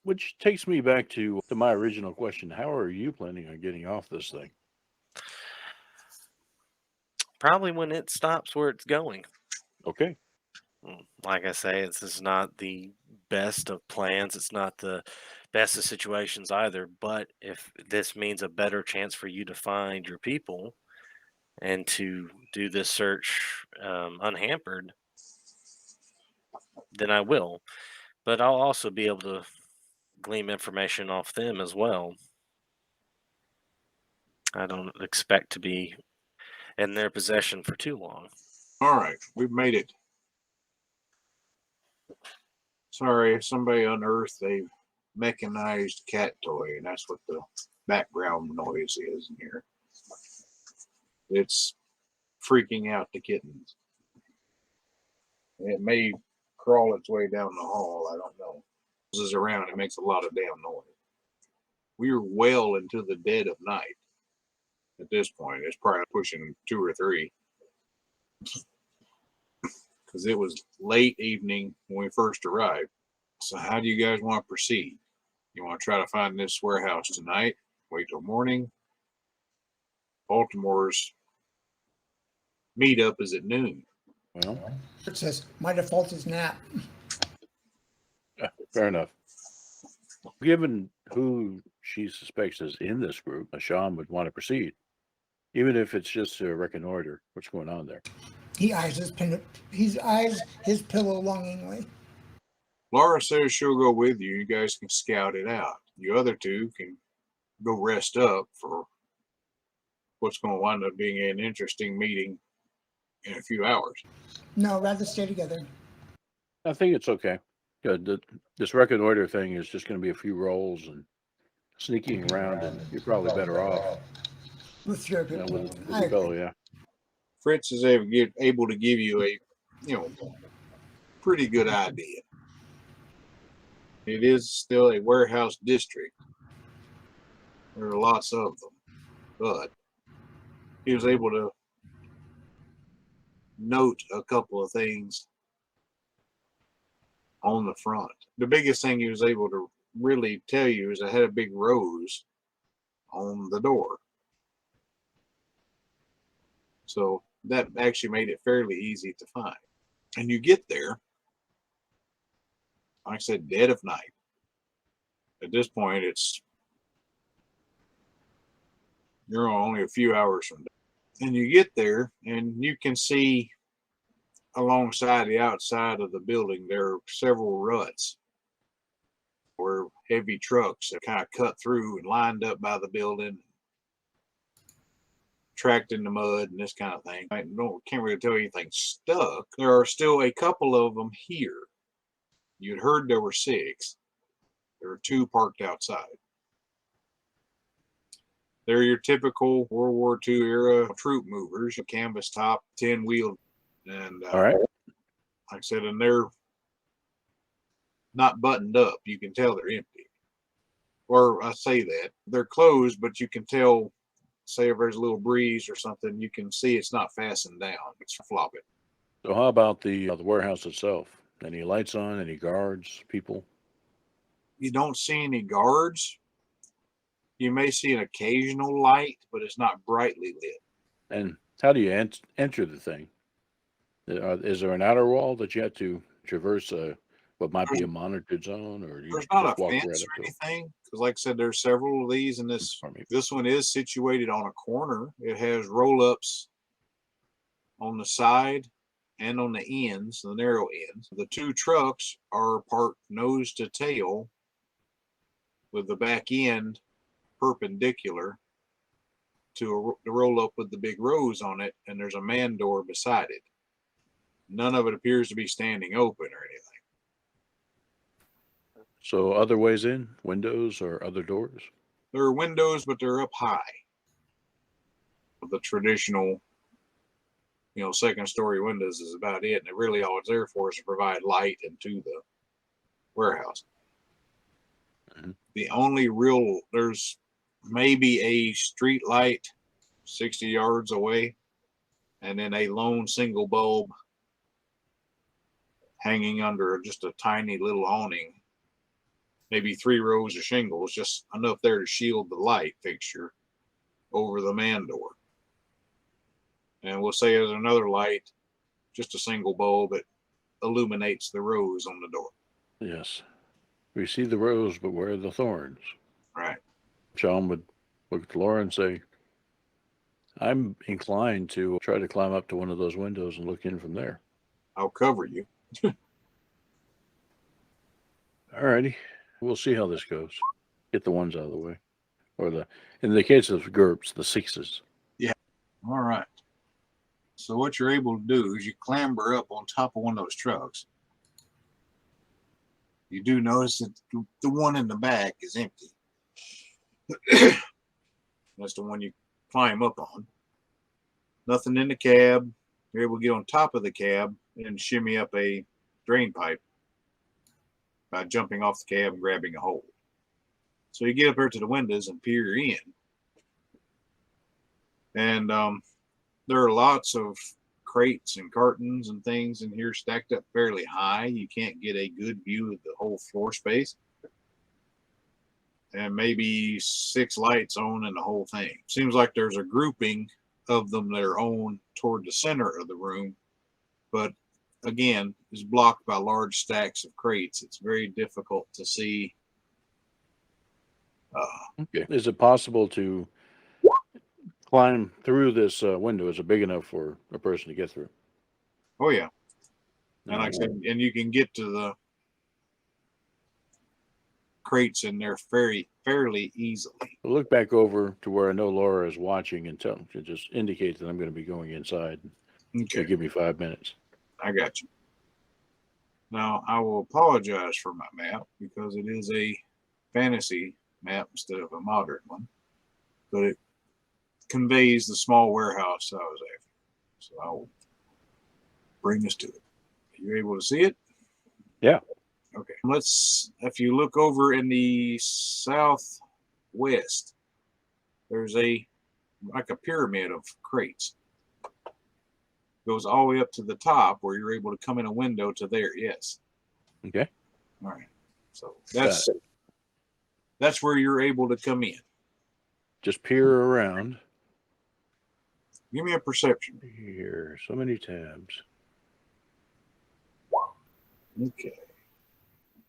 S1: Which takes me back to my original question. How are you planning on getting off this thing?
S7: Probably when it stops where it's going.
S1: Okay.
S7: Like I say, this is not the best of plans. It's not the best of situations either. But if this means a better chance for you to find your people and to do this search unhampered, then I will. But I'll also be able to glean information off them as well. I don't expect to be in their possession for too long.
S5: All right, we've made it. Sorry, somebody unearthed a mechanized cat toy, and that's what the background noise is in here. It's freaking out the kittens. It may crawl its way down the hall. I don't know. It is around. It makes a lot of damn noise. We are well into the dead of night at this point. It's probably pushing 2 or 3. Because it was late evening when we first arrived. So how do you guys want to proceed? You want to try to find this warehouse tonight? Wait till morning? Baltimore's meetup is at noon.
S1: Well,
S3: It says, my default is nap.
S1: fair enough. Given who she suspects is in this group, Sean would want to proceed, even if it's just to reconnoiter what's going on there.
S3: He eyes his pillow longingly.
S5: Laura says she'll go with you. You guys can scout it out. You other two can go rest up for what's going to wind up being an interesting meeting in a few hours.
S3: No, rather stay together.
S1: I think it's okay. This reconnoiter thing is just going to be a few rolls and sneaking around, and you're probably better off
S3: With your
S1: with
S3: people.
S1: the fellow, yeah.
S5: Fritz is able to give you a, pretty good idea. It is still a warehouse district. There are lots of them, but he was able to note a couple of things on the front. The biggest thing he was able to really tell you is I had a big rose on the door. So that actually made it fairly easy to find. And you get there, like I said, dead of night. At this point, you're only a few hours from there. And you get there and you can see alongside the outside of the building, there are several ruts where heavy trucks have kind of cut through and lined up by the building, tracked in the mud and this kind of thing. I can't really tell you anything stuck. There are still a couple of them here. You'd heard there were 6. There are 2 parked outside. They're your typical World War II era troop movers, a canvas top, 10-wheeled. And
S1: All right.
S5: like I said, and they're not buttoned up. You can tell they're empty. or I say that they're closed, but you can tell, say if there's a little breeze or something, you can see it's not fastened down. It's flopping.
S1: So how about the warehouse itself? Any lights on? Any guards? People?
S5: You don't see any guards. You may see an occasional light, but it's not brightly lit.
S1: And how do you enter the thing? Is there an outer wall that you have to traverse what might be a monitored zone, or you
S5: There's not
S1: just
S5: a
S1: walk right
S5: fence
S1: up
S5: or
S1: to it?
S5: anything, because like I said, there's several of these, and this
S1: Pardon me.
S5: this one is situated on a corner. It has roll-ups on the side and on the ends, the narrow ends. The two trucks are parked nose to tail with the back end perpendicular to the roll-up with the big rows on it, and there's a man door beside it. None of it appears to be standing open or anything.
S1: So other ways in, windows or other doors?
S5: There are windows, but they're up high. The traditional, second story windows is about it. And really all it's there for is to provide light into the warehouse.
S1: Mhm.
S5: The only there's maybe a street light 60 yards away, and then a lone single bulb hanging under just a tiny little awning, maybe 3 rows of shingles, just enough there to shield the light fixture over the man door. And we'll say there's another light, just a single bulb that illuminates the rows on the door.
S1: Yes. We see the rose, but where are the thorns?
S5: Right.
S1: Sean would look at Laura and say, I'm inclined to try to climb up to one of those windows and look in from there.
S5: I'll cover you.
S1: Alrighty. We'll see how this goes. Get the ones out of the way. Or in the case of GURPS, the 6s.
S5: All right. So what you're able to do is you clamber up on top of one of those trucks. You do notice that the one in the back is empty. That's the one you climb up on. Nothing in the cab. You're able to get on top of the cab and shimmy up a drain pipe by jumping off the cab and grabbing a hold. So you get up there to the windows and peer in. And there are lots of crates and cartons and things in here stacked up fairly high. You can't get a good view of the whole floor space. And maybe 6 lights on in the whole thing. Seems like there's a grouping of them that are on toward the center of the room, but again, is blocked by large stacks of crates. It's very difficult to see.
S1: Okay. Is it possible to climb through this window? Is it big enough for a person to get through?
S5: Oh yeah. And like I said, and you can get to the crates in there fairly easily.
S1: I'll look back over to where I know Laura is watching and just indicate that I'm going to be going inside.
S5: Okay.
S1: Give me 5 minutes.
S5: I got you. Now I will apologize for my map because it is a fantasy map instead of a modern one, but it conveys the small warehouse I was after. So I will bring us to it. Are you able to see it?
S1: Yeah.
S5: Okay. If you look over in the southwest, there's like a pyramid of crates. Goes all the way up to the top where you're able to come in a window to there. Yes.
S1: Okay.
S5: All right. So that's where you're able to come in.
S1: Just peer around.
S5: Give me a perception.
S1: Here, so many tabs.
S5: Okay.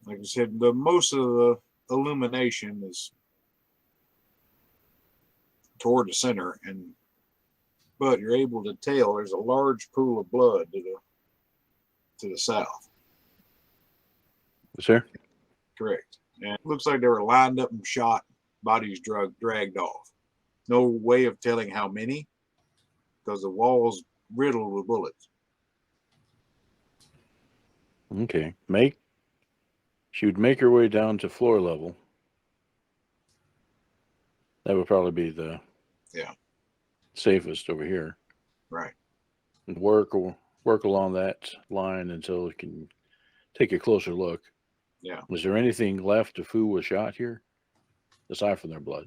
S5: Like I said, the most of the illumination is toward the center, but you're able to tell there's a large pool of blood to the south.
S1: Is there?
S5: Correct. And it looks like they were lined up and shot, bodies dragged off. No way of telling how many, because the wall's riddled with bullets.
S1: Okay. She would make her way down to floor level. That would probably be the safest over here.
S5: Right.
S1: And work along that line until it can take a closer look.
S5: Yeah.
S1: Was there anything left of who was shot here? aside from their blood.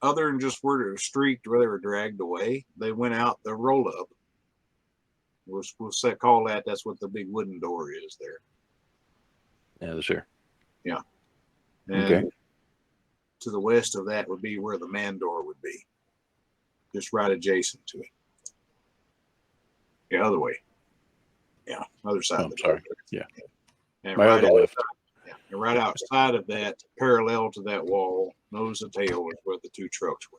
S5: Other than just where it was streaked, where they were dragged away, they went out the roll up. We'll call that. That's what the big wooden door is there.
S1: Yeah, this here.
S5: And
S1: Okay.
S5: to the west of that would be where the man door would be, just right adjacent to it. Yeah, other way. Yeah, other side
S1: Oh,
S5: of the
S1: sorry.
S5: door.
S1: Yeah.
S5: And
S1: My other left.
S5: Yeah, and right outside of that, parallel to that wall, nose to tail, is where the 2 trucks were.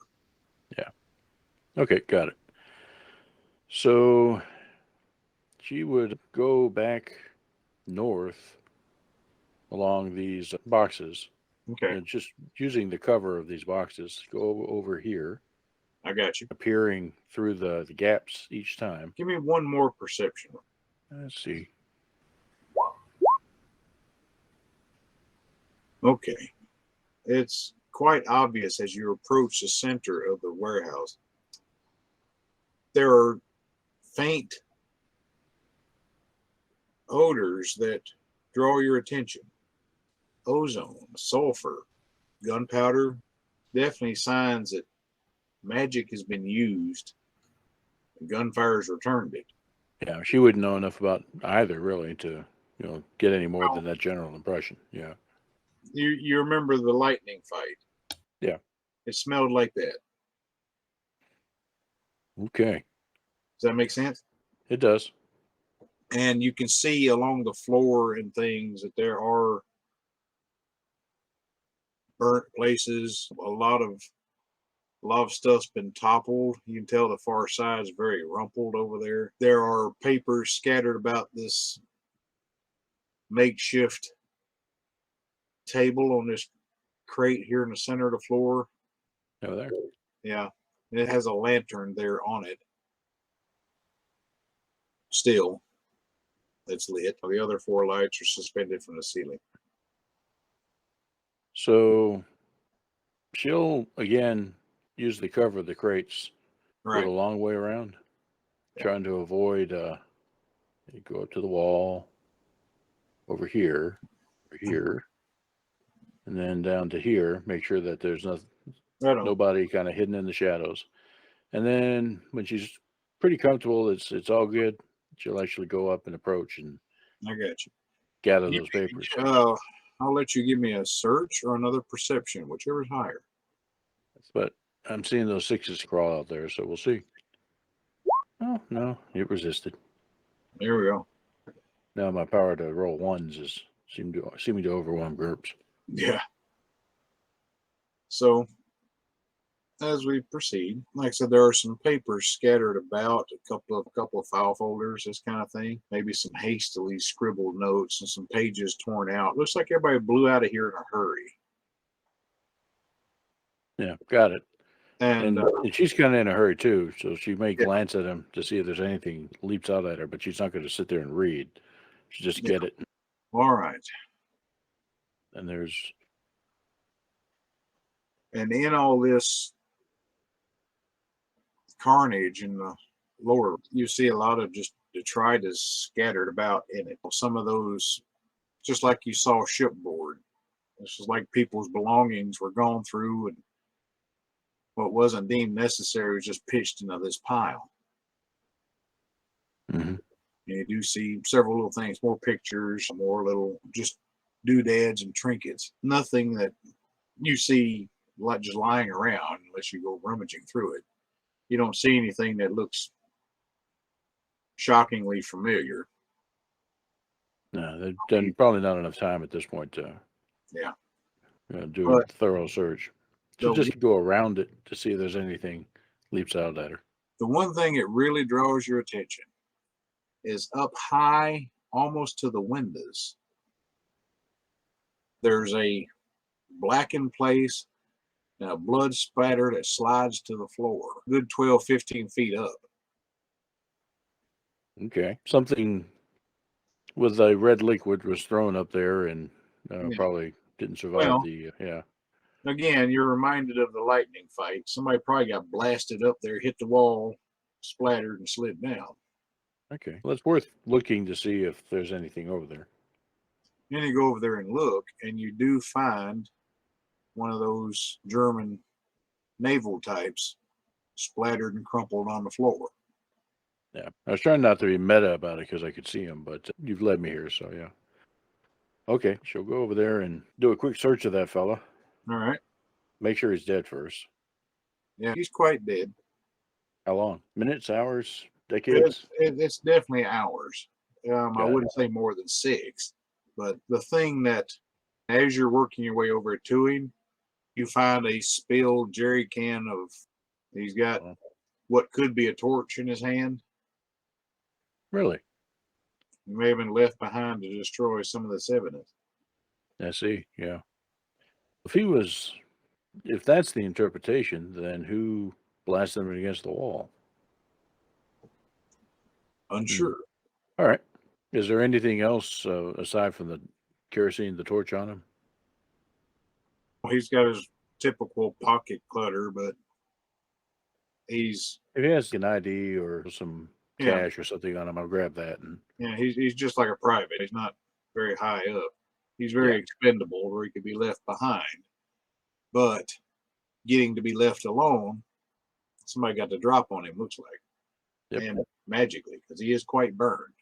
S1: Okay, got it. So she would go back north along these boxes,
S5: Okay,
S1: and just using the cover of these boxes, go over here,
S5: I got you.
S1: appearing through the gaps each time.
S5: Give me one more perception.
S1: Let's see.
S5: Okay. It's quite obvious as you approach the center of the warehouse. There are faint odors that draw your attention. Ozone, sulfur, gunpowder, definitely signs that magic has been used and gunfire's returned it.
S1: Yeah, she wouldn't know enough about either, really, to get any more than that general impression. Yeah.
S5: You remember the lightning fight?
S1: Yeah.
S5: It smelled like that.
S1: Okay.
S5: Does that make sense?
S1: It does.
S5: And you can see along the floor and things that there are burnt places. A lot of stuff's been toppled. You can tell the far side is very rumpled over there. There are papers scattered about this makeshift table on this crate here in the center of the floor.
S1: Over there.
S5: Yeah. And it has a lantern there on it. Still, it's lit. The other 4 lights are suspended from the ceiling.
S1: So she'll again use the cover of the crates, go
S5: Right.
S1: the long way around,
S5: Yeah.
S1: trying to avoid. You go up to the wall, over here, and then down to here. Make sure that there's
S5: Right on.
S1: nobody kind of hidden in the shadows. And then when she's pretty comfortable, it's all good. She'll actually go up and approach and
S5: I got you.
S1: gather those papers.
S5: I'll let you give me a search or another perception, whichever's higher.
S1: But I'm seeing those 6s crawl out there, so we'll see. Oh, no, it resisted.
S5: There we go.
S1: Now my power to roll 1s is seeming to overwhelm GURPS.
S5: Yeah. So, as we proceed, like I said, there are some papers scattered about, a couple of file folders, this kind of thing. Maybe some hastily scribbled notes and some pages torn out. Looks like everybody blew out of here in a hurry.
S1: Yeah, got it.
S5: And
S1: And she's kind of in a hurry too, so she may glance at him to see if there's anything leaps out at her, but she's not going to sit there and read. She just get it.
S5: all right.
S1: And there's
S5: And in all this carnage in the lower, you see a lot of just detritus scattered about in it. Some of those, just like you saw shipboard, this is like people's belongings were gone through, and what wasn't deemed necessary was just pitched into this pile.
S1: Mhm.
S5: You do see several little things, more pictures, more little just doodads and trinkets. Nothing that you see like just lying around unless you go rummaging through it. You don't see anything that looks shockingly familiar.
S1: no, there's done probably not enough time at this point to
S5: Yeah.
S1: do
S5: But
S1: a thorough search. So
S5: the-
S1: just go around it to see if there's anything leaps out at her.
S5: The one thing that really draws your attention is up high, almost to the windows. There's a blackened place and a blood spatter that slides to the floor, good 12, 15 feet up.
S1: Okay, something with a red liquid was thrown up there and
S5: Yeah.
S1: probably didn't survive
S5: Well,
S1: the yeah.
S5: Again, you're reminded of the lightning fight. Somebody probably got blasted up there, hit the wall, splattered, and slid down.
S1: Okay, well, it's worth looking to see if there's anything over there.
S5: Then you go over there and look, and you do find one of those German naval types splattered and crumpled on the floor.
S1: Yeah, I was trying not to be meta about it because I could see him, but you've led me here, so yeah. Okay, she'll go over there and do a quick search of that fella.
S5: All right.
S1: Make sure he's dead first.
S5: Yeah, he's quite dead.
S1: How long? Minutes, hours, decades?
S5: It's definitely hours. I
S1: Got it.
S5: wouldn't say more than 6. But the thing that, as you're working your way over to him, you find a spilled jerry can of, he's got
S1: Oh.
S5: what could be a torch in his hand.
S1: Really?
S5: He may have been left behind to destroy some of this evidence.
S1: I see. Yeah. If that's the interpretation, then who blasted him against the wall?
S5: Unsure.
S1: All right. Is there anything else aside from the kerosene, the torch on him?
S5: He's got his typical pocket clutter, but he's
S1: If he has an ID or some
S5: Yeah.
S1: cash or something on him, I'll grab that. And
S5: he's just like a private. He's not very high up. He's very expendable, where he could be left behind. But getting to be left alone, somebody got the drop on him. Looks like,
S1: Yep.
S5: and magically, because he is quite burned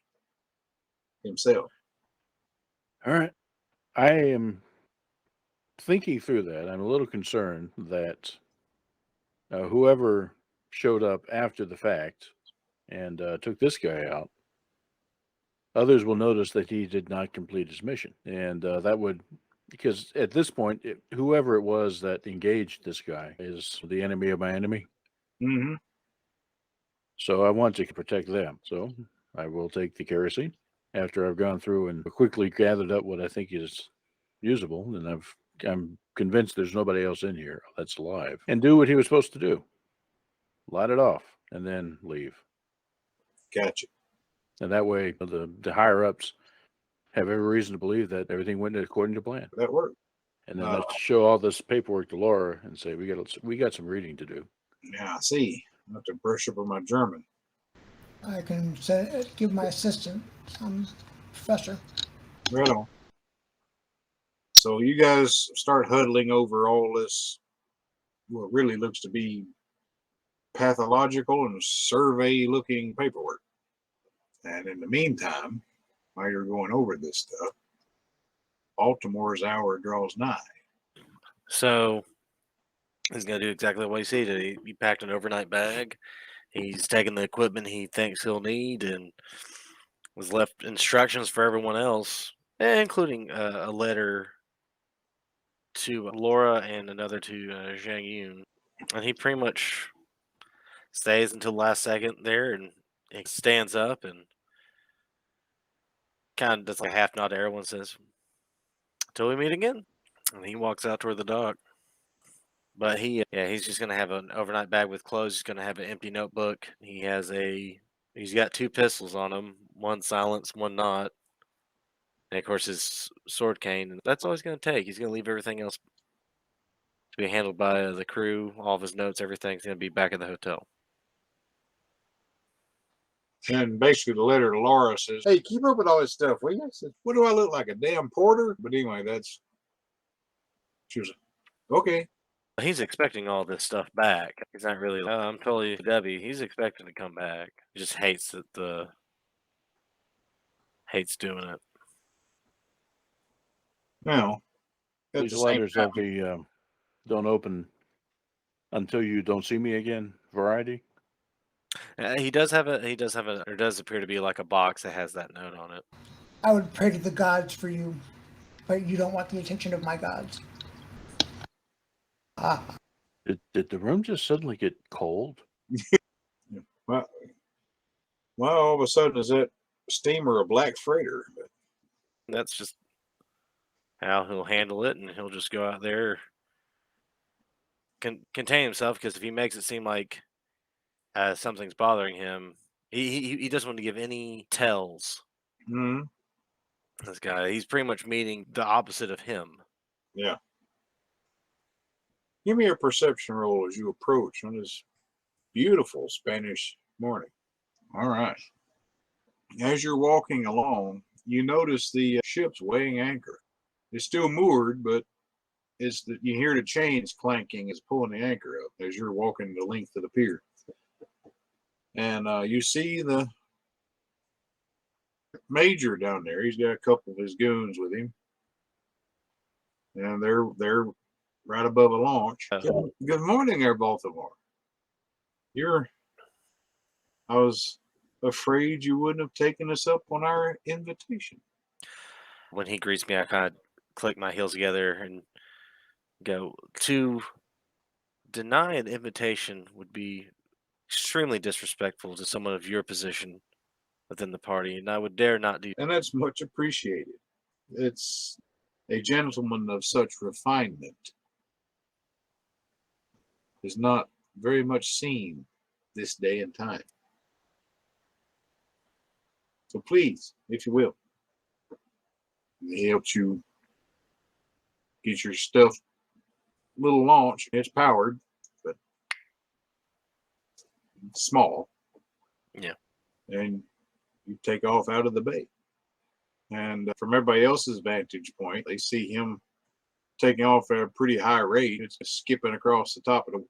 S5: himself.
S1: all right. I am thinking through that. I'm a little concerned that whoever showed up after the fact and took this guy out, others will notice that he did not complete his mission. And that would, because at this point, whoever it was that engaged this guy is the enemy of my enemy.
S5: Mm-hmm.
S1: So I want to protect them. So I will take the kerosene after I've gone through and quickly gathered up what I think is usable. And I'm convinced there's nobody else in here that's alive, and do what he was supposed to do. Light it off and then leave.
S5: Gotcha.
S1: And that way the higher ups have every reason to believe that everything went according to plan.
S5: That worked.
S1: And then let's show all this paperwork to Laura and say we got some reading to do.
S5: Yeah, I see. I have to brush up on my German.
S3: I can give my assistant some professor.
S5: Right on. So you guys start huddling over all this, what really looks to be pathological and survey-looking paperwork. And in the meantime, while you're going over this stuff, Baltimore's hour draws nigh.
S7: So he's going to do exactly what he said. He packed an overnight bag. He's taking the equipment he thinks he'll need and was left instructions for everyone else, including a letter to Laura and another to Zhang Yun. And he pretty much stays until the last second there, and he stands up and kind of does like a half nod to everyone, says, "Till we meet again." And he walks out toward the dock. But he's just gonna have an overnight bag with clothes. He's gonna have an empty notebook. He's got 2 pistols on him, one silenced, one not. And of course his sword cane. And that's all he's gonna take. He's gonna leave everything else to be handled by the crew. All of his notes, everything's gonna be back at the hotel.
S5: And basically the letter to Laura says, "Hey, keep up with all this stuff, will you?" I said, "What do I look like, a damn porter?" But anyway, she was like, okay.
S7: He's expecting all this stuff back. He's not really. I'm totally Debbie. He's expecting to come back. He just hates hates doing it.
S5: Now, at
S1: These
S5: the same
S1: letters
S5: time,
S1: of the don't open until you don't see me again variety.
S7: He does there does appear to be like a box that has that note on it.
S3: I would pray to the gods for you, but you don't want the attention of my gods. Ah,
S1: Did the room just suddenly get cold?
S5: well, all of a sudden, is that steamer a black freighter? But
S7: That's just how he'll handle it, and he'll just go out there, contain himself, because if he makes it seem like something's bothering him, he doesn't want to give any tells.
S5: hmm
S7: This guy, he's pretty much meaning the opposite of him.
S5: yeah. Give me a perception roll as you approach on this beautiful Spanish morning. All right. As you're walking along, you notice the ship's weighing anchor. It's still moored, but is that you hear the chains clanking as pulling the anchor up as you're walking the length of the pier. And you see the major down there. He's got a couple of his goons with him. And they're right above a launch. Good morning, Air Baltimore. I was afraid you wouldn't have taken us up on our invitation.
S7: When he greets me, I kind of click my heels together and go, to deny an invitation would be extremely disrespectful to someone of your position within the party, and I would dare not do.
S5: And that's much appreciated. It's a gentleman of such refinement is not very much seen this day and time. So please, if you will, he helps you get your stuff, little launch. It's powered, but it's small.
S7: Yeah.
S5: And you take off out of the bay. And from everybody else's vantage point, they see him taking off at a pretty high rate. It's skipping across the top of the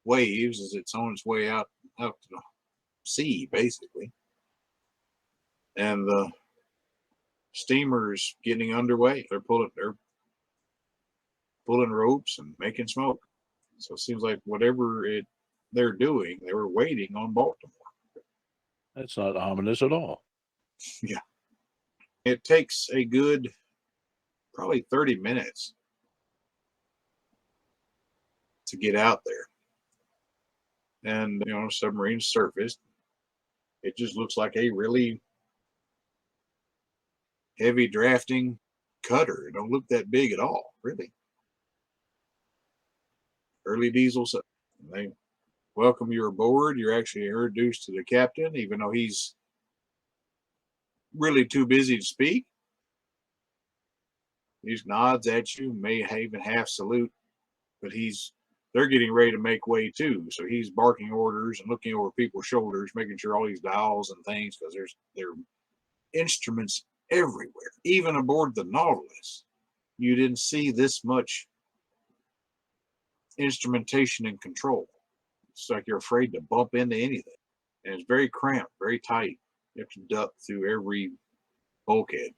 S5: waves as it's on its way out to the sea, basically. And the steamer's getting underway. They're pulling ropes and making smoke. So it seems like whatever they're doing, they were waiting on Baltimore.
S1: That's not ominous at all.
S5: Yeah. It takes a good probably 30 minutes to get out there. And, submarine surface, it just looks like a really heavy drafting cutter. It don't look that big at all, really. Early diesel. They welcome you aboard. You're actually introduced to the captain, even though he's really too busy to speak. He nods at you, may even half salute, but they're getting ready to make way too. So he's barking orders and looking over people's shoulders, making sure all these dials and things, because there are instruments everywhere. Even aboard the Nautilus, you didn't see this much instrumentation and control. It's like you're afraid to bump into anything. And it's very cramped, very tight. You have to duck through every bulkhead.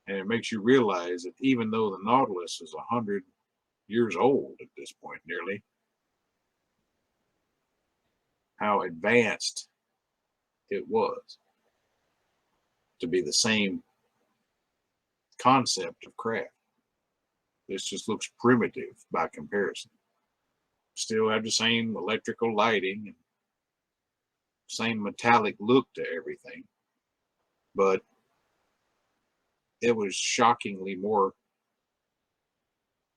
S5: And it makes you realize that even though the Nautilus is 100 years old at this point, nearly, how advanced it was to be the same concept of craft. This just looks primitive by comparison. Still have the same electrical lighting and same metallic look to everything, but it was shockingly more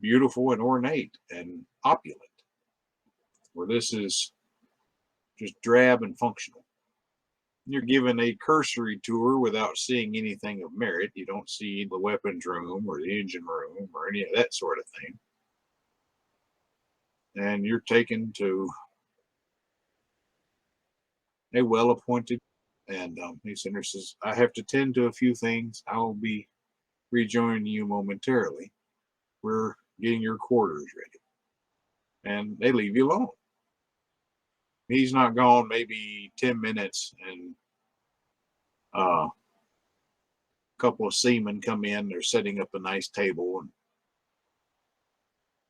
S5: beautiful and ornate and opulent, where this is just drab and functional. You're given a cursory tour without seeing anything of merit. You don't see the weapons room or the engine room or any of that sort of thing. And you're taken to a well-appointed, and he says, I have to tend to a few things. I'll be rejoining you momentarily. We're getting your quarters ready. And they leave you alone. He's not gone maybe 10 minutes, and a couple of seamen come in. They're setting up a nice table and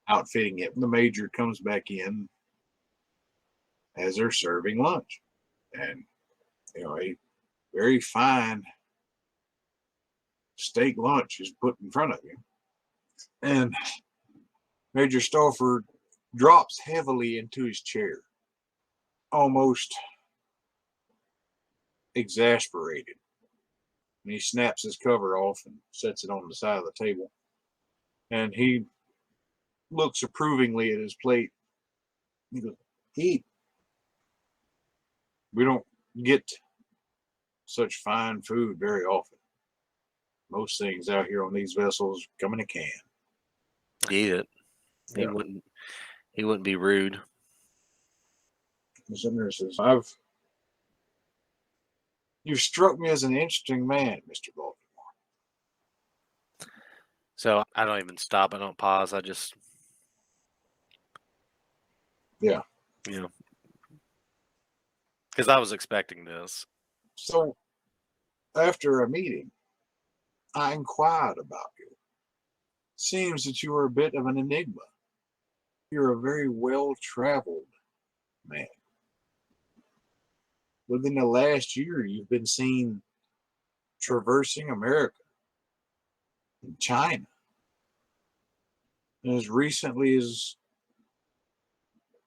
S5: outfitting it. The major comes back in as they're serving lunch. And, a very fine steak lunch is put in front of you. And Major Stauffer drops heavily into his chair, almost exasperated. And he snaps his cover off and sets it on the side of the table. And he looks approvingly at his plate. He goes, eat. We don't get such fine food very often. Most things out here on these vessels come in a can.
S7: Eat it. He
S5: Yeah.
S7: wouldn't be rude.
S5: The senator says, you've struck me as an interesting man, Mr. Baltimore.
S7: So I don't even stop. I don't pause. I just,
S5: Yeah.
S7: you know, because I was expecting this.
S5: So after a meeting, I inquired about you. Seems that you are a bit of an enigma. You're a very well-traveled man. Within the last year, you've been seen traversing America and China. And as recently as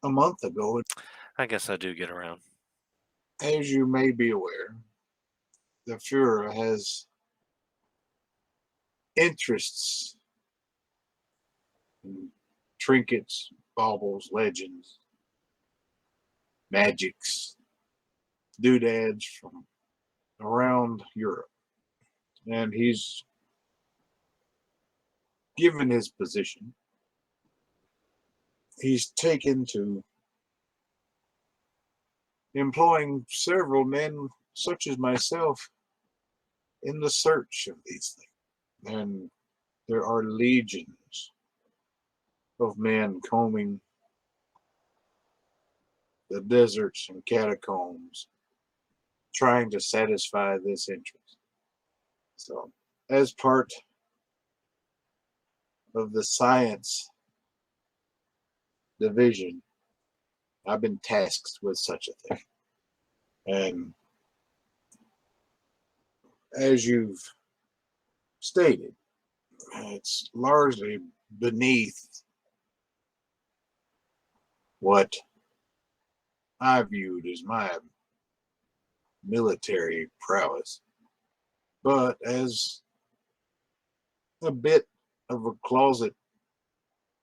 S5: a month ago,
S7: I guess I do get around.
S5: as you may be aware, the Fuhrer has interests in trinkets, baubles, legends, magics, doodads from around Europe. And he's given his position. He's taken to employing several men such as myself in the search of these things. And there are legions of men combing the deserts and catacombs trying to satisfy this interest. So, as part of the science division, I've been tasked with such a thing. And as you've stated, it's largely beneath what I viewed as my military prowess. But as a bit of a closet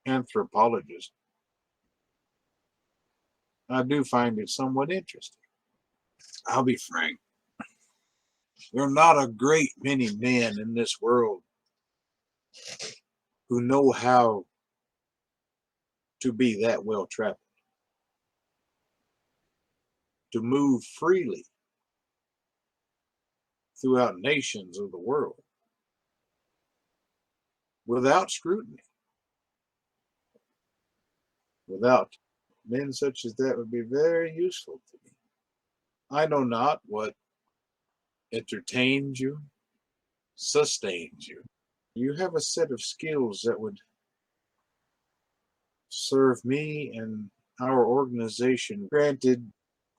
S5: anthropologist, I do find it somewhat interesting. I'll be frank. There are not a great many men in this world who know how to be that well traveled, to move freely throughout nations of the world without scrutiny. Without men such as that would be very useful to me. I know not what entertains you, sustains you. You have a set of skills that would serve me and our organization. Granted,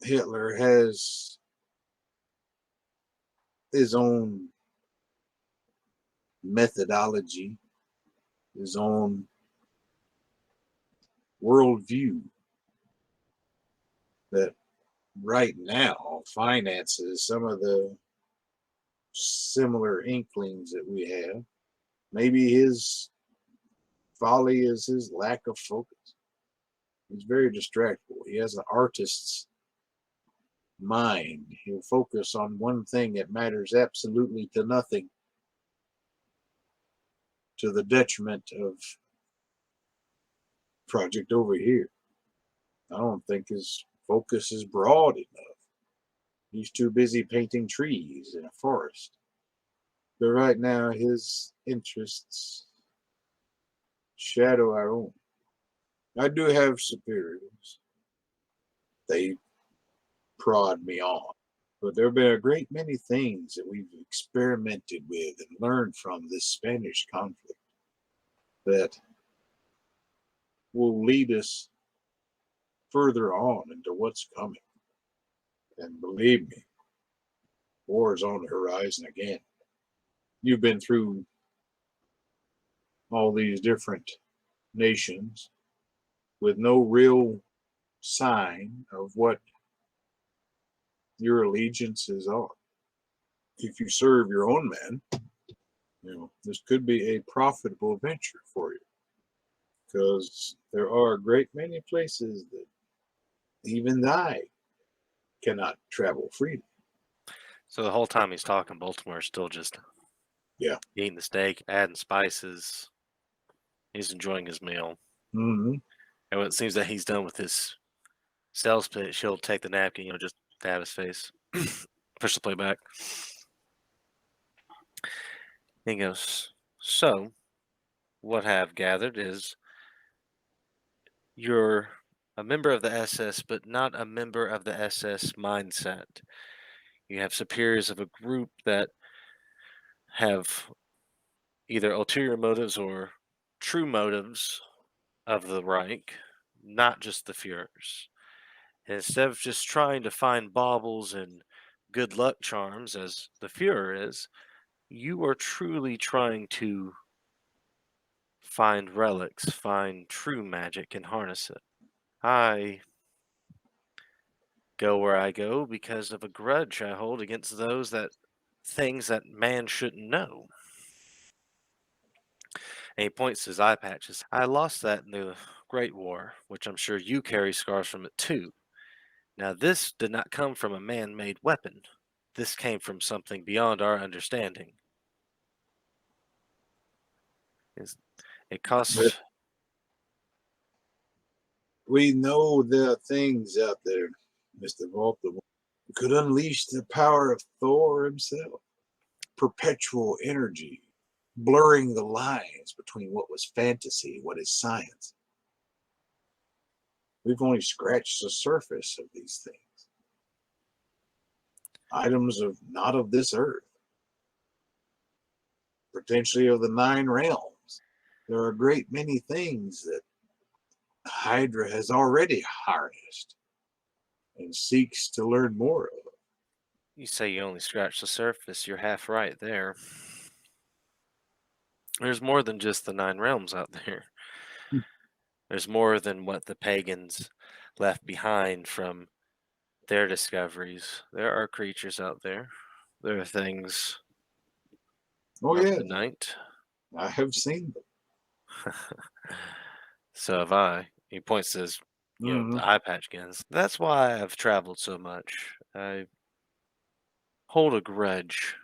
S5: Hitler has his own methodology, his own worldview that right now finances some of the similar inklings that we have. Maybe his folly is his lack of focus. He's very distractible. He has an artist's mind. He'll focus on one thing that matters absolutely to nothing, to the detriment of project over here. I don't think his focus is broad enough. He's too busy painting trees in a forest. But right now, his interests shadow our own. I do have superiors. They prod me on. But there have been a great many things that we've experimented with and learned from this Spanish conflict that will lead us further on into what's coming. And believe me, war is on the horizon again. You've been through all these different nations with no real sign of what your allegiances are. If you serve your own men, this could be a profitable venture for you, because there are a great many places that even I cannot travel freely.
S7: So the whole time he's talking, Baltimore's still just eating the steak, adding spices. He's enjoying his meal.
S5: Mm-hmm.
S7: And when it seems that he's done with his sales pitch, he'll take the napkin, just dab his face, push the play back. He goes, so what I've gathered is you're a member of the SS, but not a member of the SS mindset. You have superiors of a group that have either ulterior motives or true motives of the Reich, not just the Fuhrers. And instead of just trying to find baubles and good luck charms, as the Fuhrer is, you are truly trying to find relics, find true magic, and harness it. I go where I go because of a grudge I hold against those that things that man shouldn't know. And he points to his eye patches. I lost that in the Great War, which I'm sure you carry scars from it too. Now, this did not come from a man made weapon. This came from something beyond our understanding. It costs.
S5: We know there are things out there, Mr. Vault, that could unleash the power of Thor himself. Perpetual energy, blurring the lines between what was fantasy and what is science. We've only scratched the surface of these things. Items of not of this earth, potentially of the 9 realms. There are a great many things that Hydra has already harnessed and seeks to learn more of.
S7: You say you only scratched the surface. You're half right there. There's more than just the 9 realms out there. There's more than what the pagans left behind from their discoveries. There are creatures out there. There are things
S5: Oh
S7: of
S5: yeah,
S7: the night.
S5: I have seen them.
S7: So have I. He points to his, the eye patch guns. That's why I've traveled so much. I hold a grudge.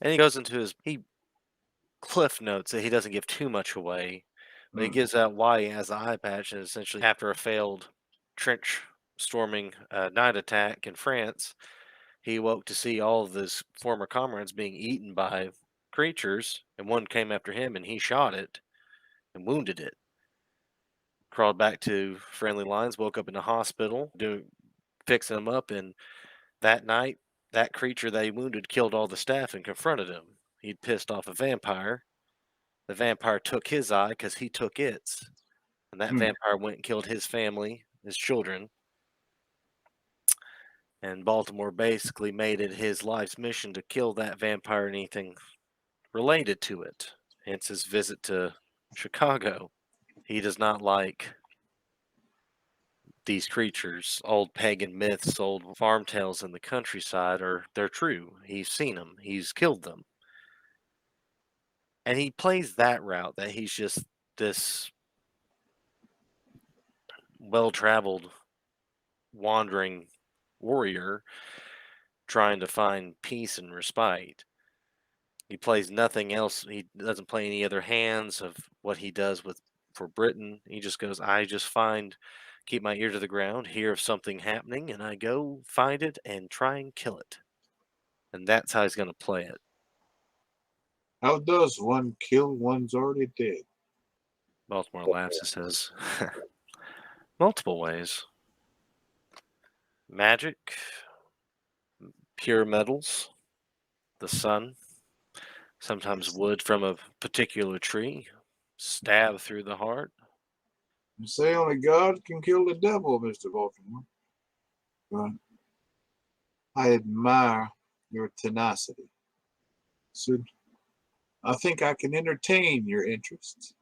S7: And he goes into he cliff notes that he doesn't give too much away, but he gives out why he has the eye patch. And essentially, after a failed trench storming night attack in France, he woke to see all of his former comrades being eaten by creatures, and one came after him, and he shot it and wounded it. Crawled back to friendly lines, woke up in the hospital, fixing him up, and that night, that creature that he wounded killed all the staff and confronted him. He'd pissed off a vampire. The vampire took his eye because he took its. And that vampire went and killed his family, his children. And Baltimore basically made it his life's mission to kill that vampire and anything related to it. Hence his visit to Chicago. He does not like these creatures. Old pagan myths, old farm tales in the countryside they're true. He's seen them. He's killed them. And he plays that route, that he's just this well-traveled, wandering warrior trying to find peace and respite. He plays nothing else. He doesn't play any other hands of what he does for Britain. He just goes, I just keep my ear to the ground, hear of something happening, and I go find it and try and kill it. And that's how he's going to play it.
S5: How does one kill one's already dead?
S7: Baltimore laughs and says, multiple ways. Magic, pure metals, the sun, sometimes wood from a particular tree, stab through the heart.
S5: You say only God can kill the devil, Mr. Baltimore. But I admire your tenacity. So I think I can entertain your interests.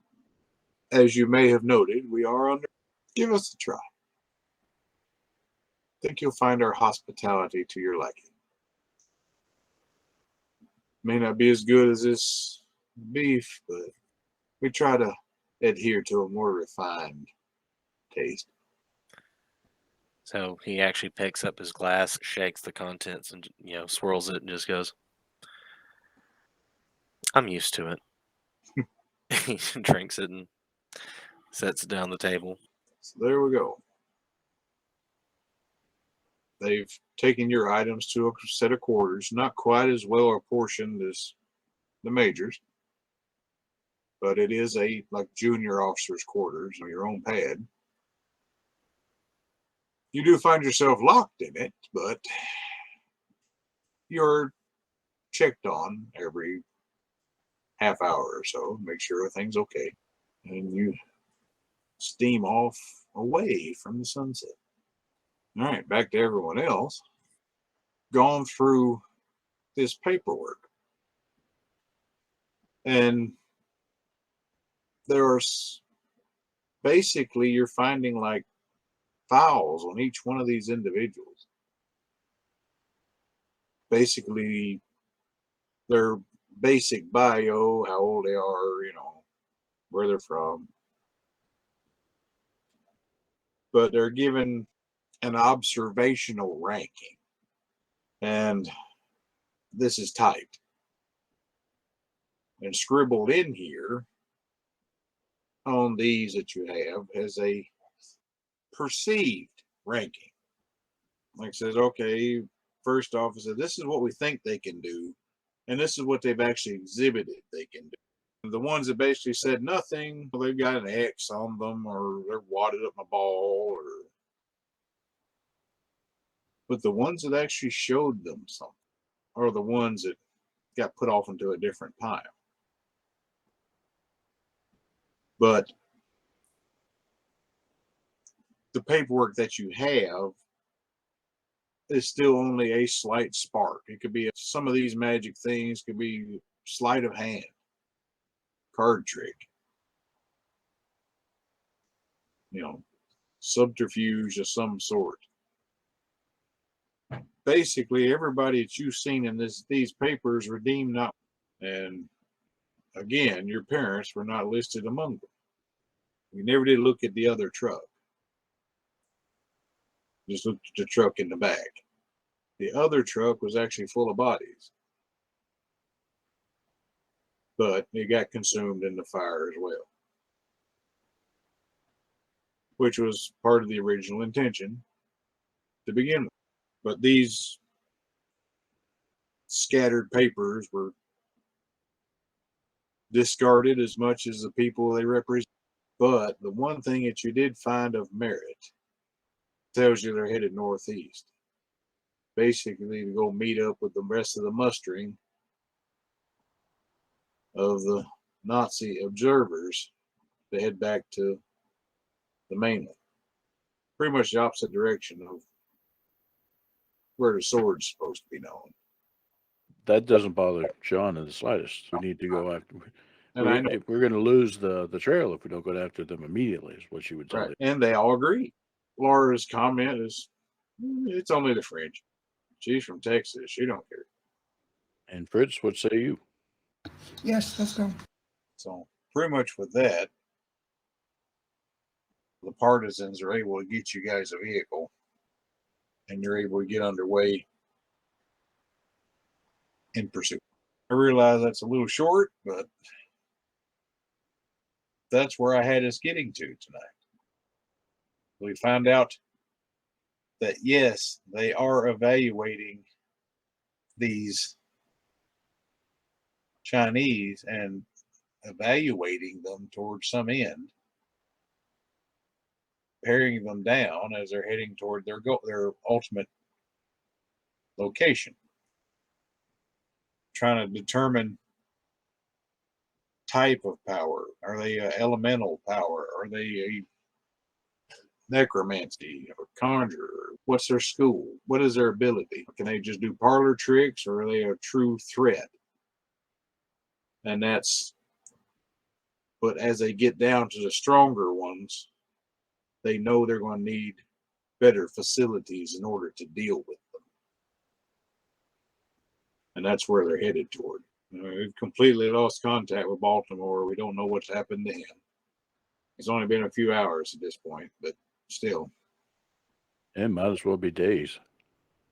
S5: As you may have noted, we are under. Give us a try. Think you'll find our hospitality to your liking. May not be as good as this beef, but we try to adhere to a more refined taste.
S7: So he actually picks up his glass, shakes the contents, and swirls it, and just goes, I'm used to it. He drinks it and sets it down the table.
S5: So there we go. They've taken your items to a set of quarters, not quite as well apportioned as the majors. but it is a like junior officer's quarters or your own pad. You do find yourself locked in it, but you're checked on every half hour or so, make sure everything's okay, and you steam off away from the sunset. All right, back to everyone else. Gone through this paperwork, and there's basically you're finding like files on each one of these individuals. Basically, their basic bio, how old they are, you know, where they're from. But they're given an observational ranking. And this is typed. And scribbled in here on these that you have as a perceived ranking. Like it says, okay, first officer, this is what we think they can do. And this is what they've actually exhibited they can do. The ones that basically said nothing, well, they've got an X on them, or they're wadded up my ball, or. But the ones that actually showed them something are the ones that got put off into a different pile. But the paperwork that you have is still only a slight spark. It could be some of these magic things could be sleight of hand, card trick, you know, subterfuge of some sort. Basically, everybody that you've seen in these papers were deemed not, and again, your parents were not listed among them. We never did look at the other truck. Just looked at the truck in the back. The other truck was actually full of bodies, but it got consumed in the fire as well, which was part of the original intention to begin with. But these scattered papers were discarded as much as the people they represent. But the one thing that you did find of merit tells you they're headed northeast. Basically to go meet up with the rest of the mustering of the Nazi observers to head back to the mainland. Pretty much the opposite direction of where the sword's supposed to be known.
S1: That doesn't bother John in the slightest. We need to go after.
S5: And I know,
S1: We're going to lose the trail if we don't go after them immediately, is what she would tell
S5: right?
S1: you.
S5: And they all agree. Laura's comment is, it's only the French. She's from Texas. She don't care.
S1: And Fritz, what say you?
S3: Yes, let's go.
S5: So pretty much with that, the partisans are able to get you guys a vehicle, and you're able to get underway in pursuit. I realize that's a little short, but that's where I had us getting to tonight. We found out that yes, they are evaluating these Chinese and evaluating them towards some end, paring them down as they're heading toward their ultimate location, trying to determine type of power. Are they a elemental power? Are they a necromancy or conjurer? What's their school? What is their ability? Can they just do parlor tricks, or are they a true threat? And that's, but as they get down to the stronger ones, they know they're going to need better facilities in order to deal with them. And that's where they're headed toward. We've completely lost contact with Baltimore. We don't know what's happened to him. It's only been a few hours at this point, but still.
S1: It might as well be days.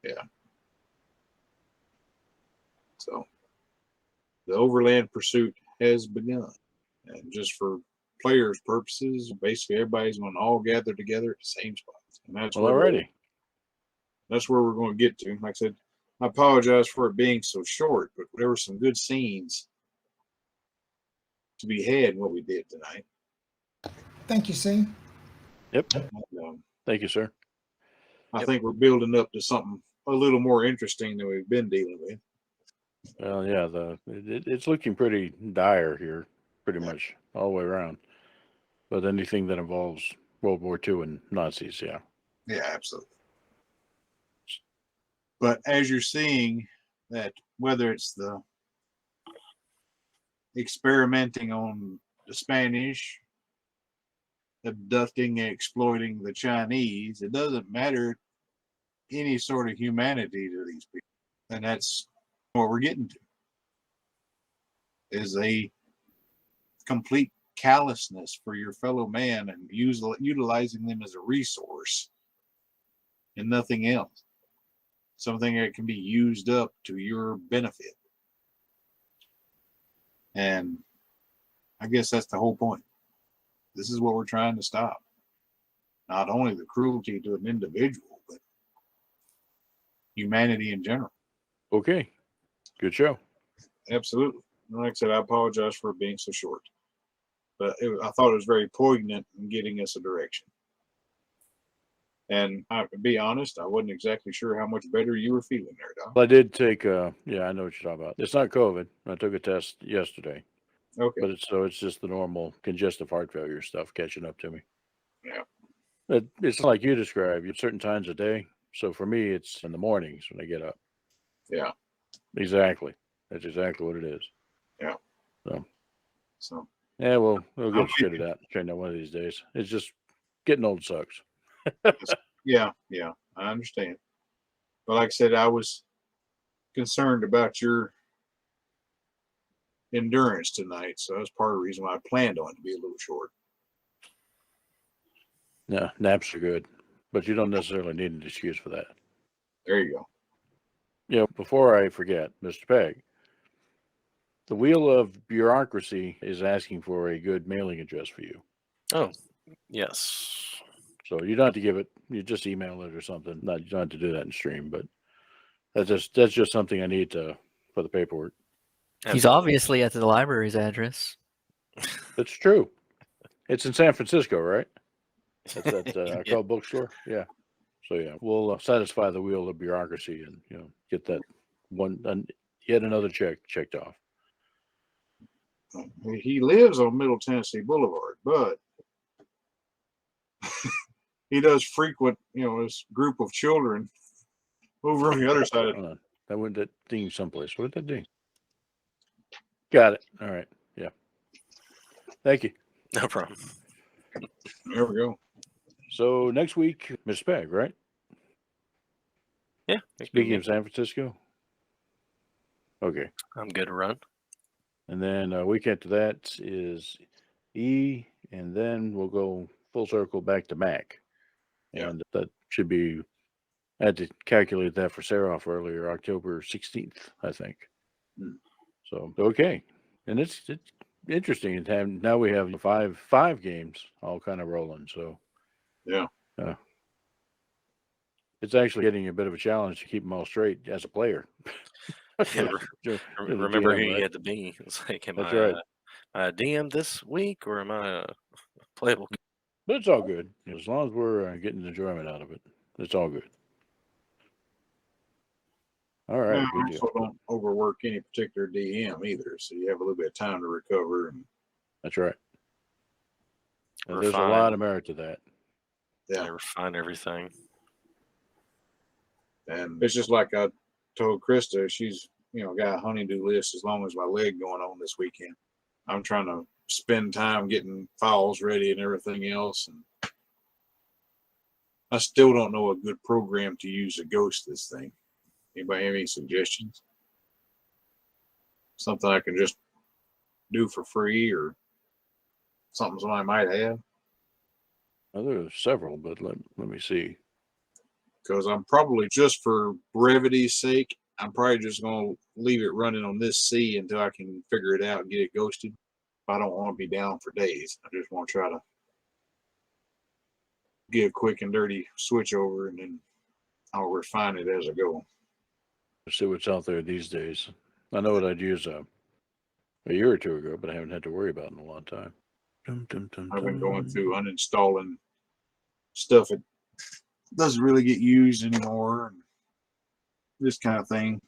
S5: Yeah. So the overland pursuit has begun. And just for players' purposes, basically everybody's going to all gather together at the same spot. And that's
S1: Well, already.
S5: That's where we're going to get to. Like I said, I apologize for it being so short, but there were some good scenes to be had in what we did tonight.
S3: Thank you, C.
S1: Yep.
S5: Um,
S1: Thank you, sir.
S5: I
S7: Yep.
S5: think we're building up to something a little more interesting than we've been dealing with.
S1: Well, yeah, it's looking pretty dire here, pretty much all the way around. But anything that involves World War II and Nazis, yeah.
S5: Yeah, absolutely. But as you're seeing that, whether it's the experimenting on the Spanish, abducting and exploiting the Chinese, it doesn't matter any sort of humanity to these people. And that's what we're getting to, is a complete callousness for your fellow man and utilizing them as a resource and nothing else. Something that can be used up to your benefit. And I guess that's the whole point. This is what we're trying to stop. Not only the cruelty to an individual, but humanity in general.
S1: Okay. Good show.
S5: Absolutely. Like I said, I apologize for being so short. But I thought it was very poignant in getting us a direction. And to be honest, I wasn't exactly sure how much better you were feeling there, Doc.
S1: Well, I did take yeah, I know what you're talking about. It's not COVID. I took a test yesterday,
S5: Okay.
S1: but it's just the normal congestive heart failure stuff catching up to me.
S5: Yeah.
S1: It's like you described, certain times a day. So for me, it's in the mornings when I get up.
S5: Yeah.
S1: Exactly. That's exactly what it is.
S5: Yeah.
S1: So yeah, we'll get
S5: Okay.
S1: it straightened out, straightened out one of these days. It's just getting old sucks.
S5: Yeah, I understand. But like I said, I was concerned about your endurance tonight, so that's part of the reason why I planned on it to be a little short.
S1: Yeah, naps are good, but you don't necessarily need an excuse for that.
S5: There you go.
S1: You know, before I forget, Mr. Pegg, the wheel of bureaucracy is asking for a good mailing address for you.
S7: Oh, yes.
S1: So you don't have to give it. You just email it or something. Not you don't have to do that in stream, but that's just something I need for the paperwork.
S2: He's obviously at the library's address.
S1: That's true. It's in San Francisco, right? That's at
S7: Yeah.
S1: Call Bookstore. Yeah. So yeah, we'll satisfy the wheel of bureaucracy and get that yet another checked off.
S5: He lives on Middle Tennessee Boulevard, but he does frequent, his group of children over on the other side of
S1: Hold on. That went that ding someplace. What did that ding? Got it. All right. Yeah. Thank you.
S7: No problem.
S5: There we go.
S1: So next week, Miss Pegg, right?
S7: Yeah.
S1: Speaking of San Francisco. Okay.
S7: I'm good to run.
S1: And then a week after that is E, and then we'll go full circle back to Mac.
S5: Yeah.
S1: And that should be, I had to calculate that for Sarah off earlier, October 16th, I think. So, okay. And it's interesting. Now we have five games all kind of rolling. So,
S5: Yeah.
S1: It's actually getting a bit of a challenge to keep them all straight as a player.
S7: Yeah,
S1: As a
S7: remember
S1: GM,
S7: who you
S1: right?
S7: had to be. It's like, am
S1: That's
S7: I
S1: right.
S7: a DM this week or am I a playable?
S1: But it's all good. As long as we're getting enjoyment out of it, it's all good. All right.
S5: Now,
S1: Good deal.
S5: also don't overwork any particular DM either, so you have a little bit of time to recover. And
S1: That's right. And there's a
S7: Refine.
S1: lot of merit to that.
S5: yeah,
S7: Refine everything.
S5: and it's just like I told Krista, she's got a honeydew list as long as my leg going on this weekend. I'm trying to spend time getting files ready and everything else, and I still don't know a good program to use to ghost this thing. Anybody have any suggestions? Something I can just do for free, or something somebody might have?
S1: Well, there's several, but let me see.
S5: Because I'm probably, just for brevity's sake, I'm probably just going to leave it running on this C until I can figure it out and get it ghosted. I don't want to be down for days. I just want to try to get a quick and dirty switch over, and then I'll refine it as I go.
S1: See what's out there these days. I know what I'd use. a year or two ago, but I haven't had to worry about it in a long time. Dum, dum, dum,
S5: I've been going
S1: dum.
S5: through uninstalling stuff that doesn't really get used anymore, and this kind of thing.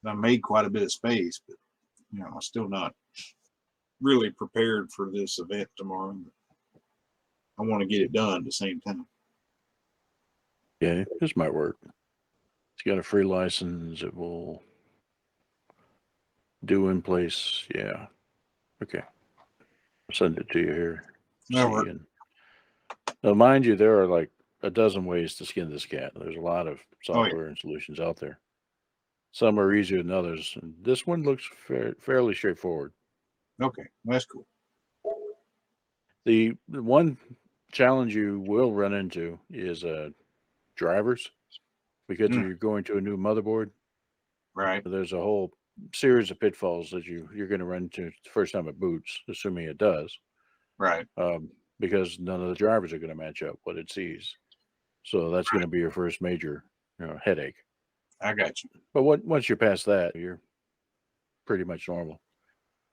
S5: I made quite a bit of space, but I'm still not really prepared for this event tomorrow. I want to get it done at the same time.
S1: Yeah, this might work. It's got a free license. It will do in place. Yeah. Okay. I'll send it to you here.
S5: That'll
S1: See,
S5: work.
S1: and now, mind you, there are like a dozen ways to skin this cat. There's a lot of software and solutions out there. Some are easier than others. And this one looks fairly straightforward.
S5: Okay, that's cool.
S1: The one challenge you will run into is drivers, because you're going to a new motherboard.
S5: Right.
S1: There's a whole series of pitfalls that you're going to run into the first time it boots, assuming it does.
S5: Right.
S1: Because none of the drivers are going to match up what it sees. So that's going to be your first major headache.
S5: I got you.
S1: But once you're past that, you're pretty much normal.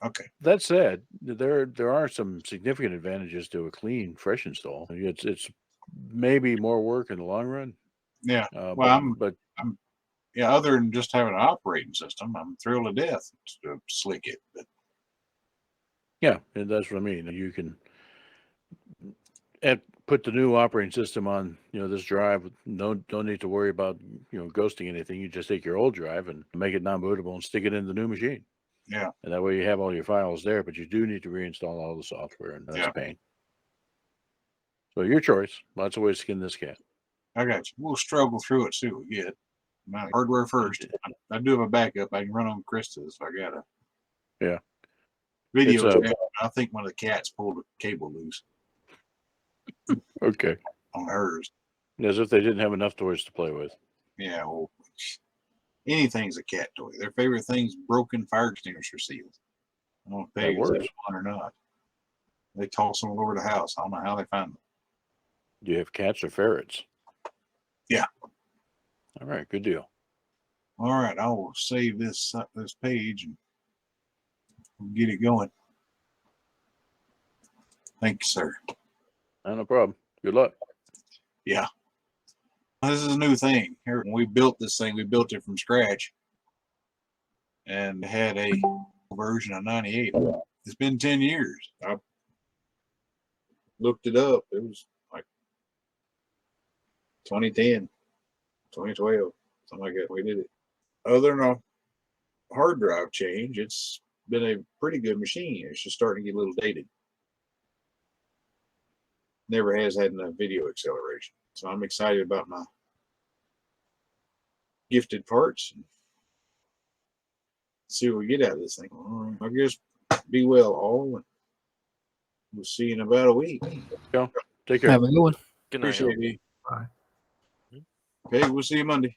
S5: Okay.
S1: That said, there are some significant advantages to a clean, fresh install. It's maybe more work in the long run.
S5: Yeah.
S1: Well,
S5: other than just having an operating system, I'm thrilled to death to slick it. But
S1: yeah, and that's what I mean. You can put the new operating system on, this drive. No need to worry about, ghosting anything. You just take your old drive and make it non-bootable and stick it in the new machine.
S5: Yeah.
S1: And that way you have all your files there, but you do need to reinstall all the software, and that's a pain. So your choice. Lots of ways to skin this cat.
S5: I got you. We'll struggle through it, see what we get. My hardware first. I do have a backup. I can run on Krista's if I got a video. I think one of the cats pulled a cable loose.
S1: Okay.
S5: On hers.
S1: As if they didn't have enough toys to play with.
S5: Yeah, well, anything's a cat toy. Their favorite thing's broken fire extinguisher seals. I don't know if they use one or not. They toss them all over the house. I don't know how they find them.
S1: Do you have cats or ferrets?
S5: Yeah.
S1: All right, good deal.
S5: All right, I will save this page and we'll get it going. Thank you, sir.
S1: No problem. Good luck.
S5: Yeah. This is a new thing. Here, when we built this thing, we built it from scratch and had a version of 98. It's been 10 years. I looked it up. It was like 2010, 2012, something like that. We did it. Other than a hard drive change, it's been a pretty good machine. It's just starting to get a little dated. Never has had enough video acceleration. So I'm excited about my gifted parts and see what we get out of this thing. I guess be well all, and we'll see you in about a week.
S1: Take care.
S2: Have a good one.
S7: Good night.
S5: Appreciate you.
S4: Bye.
S5: Okay, we'll see you Monday.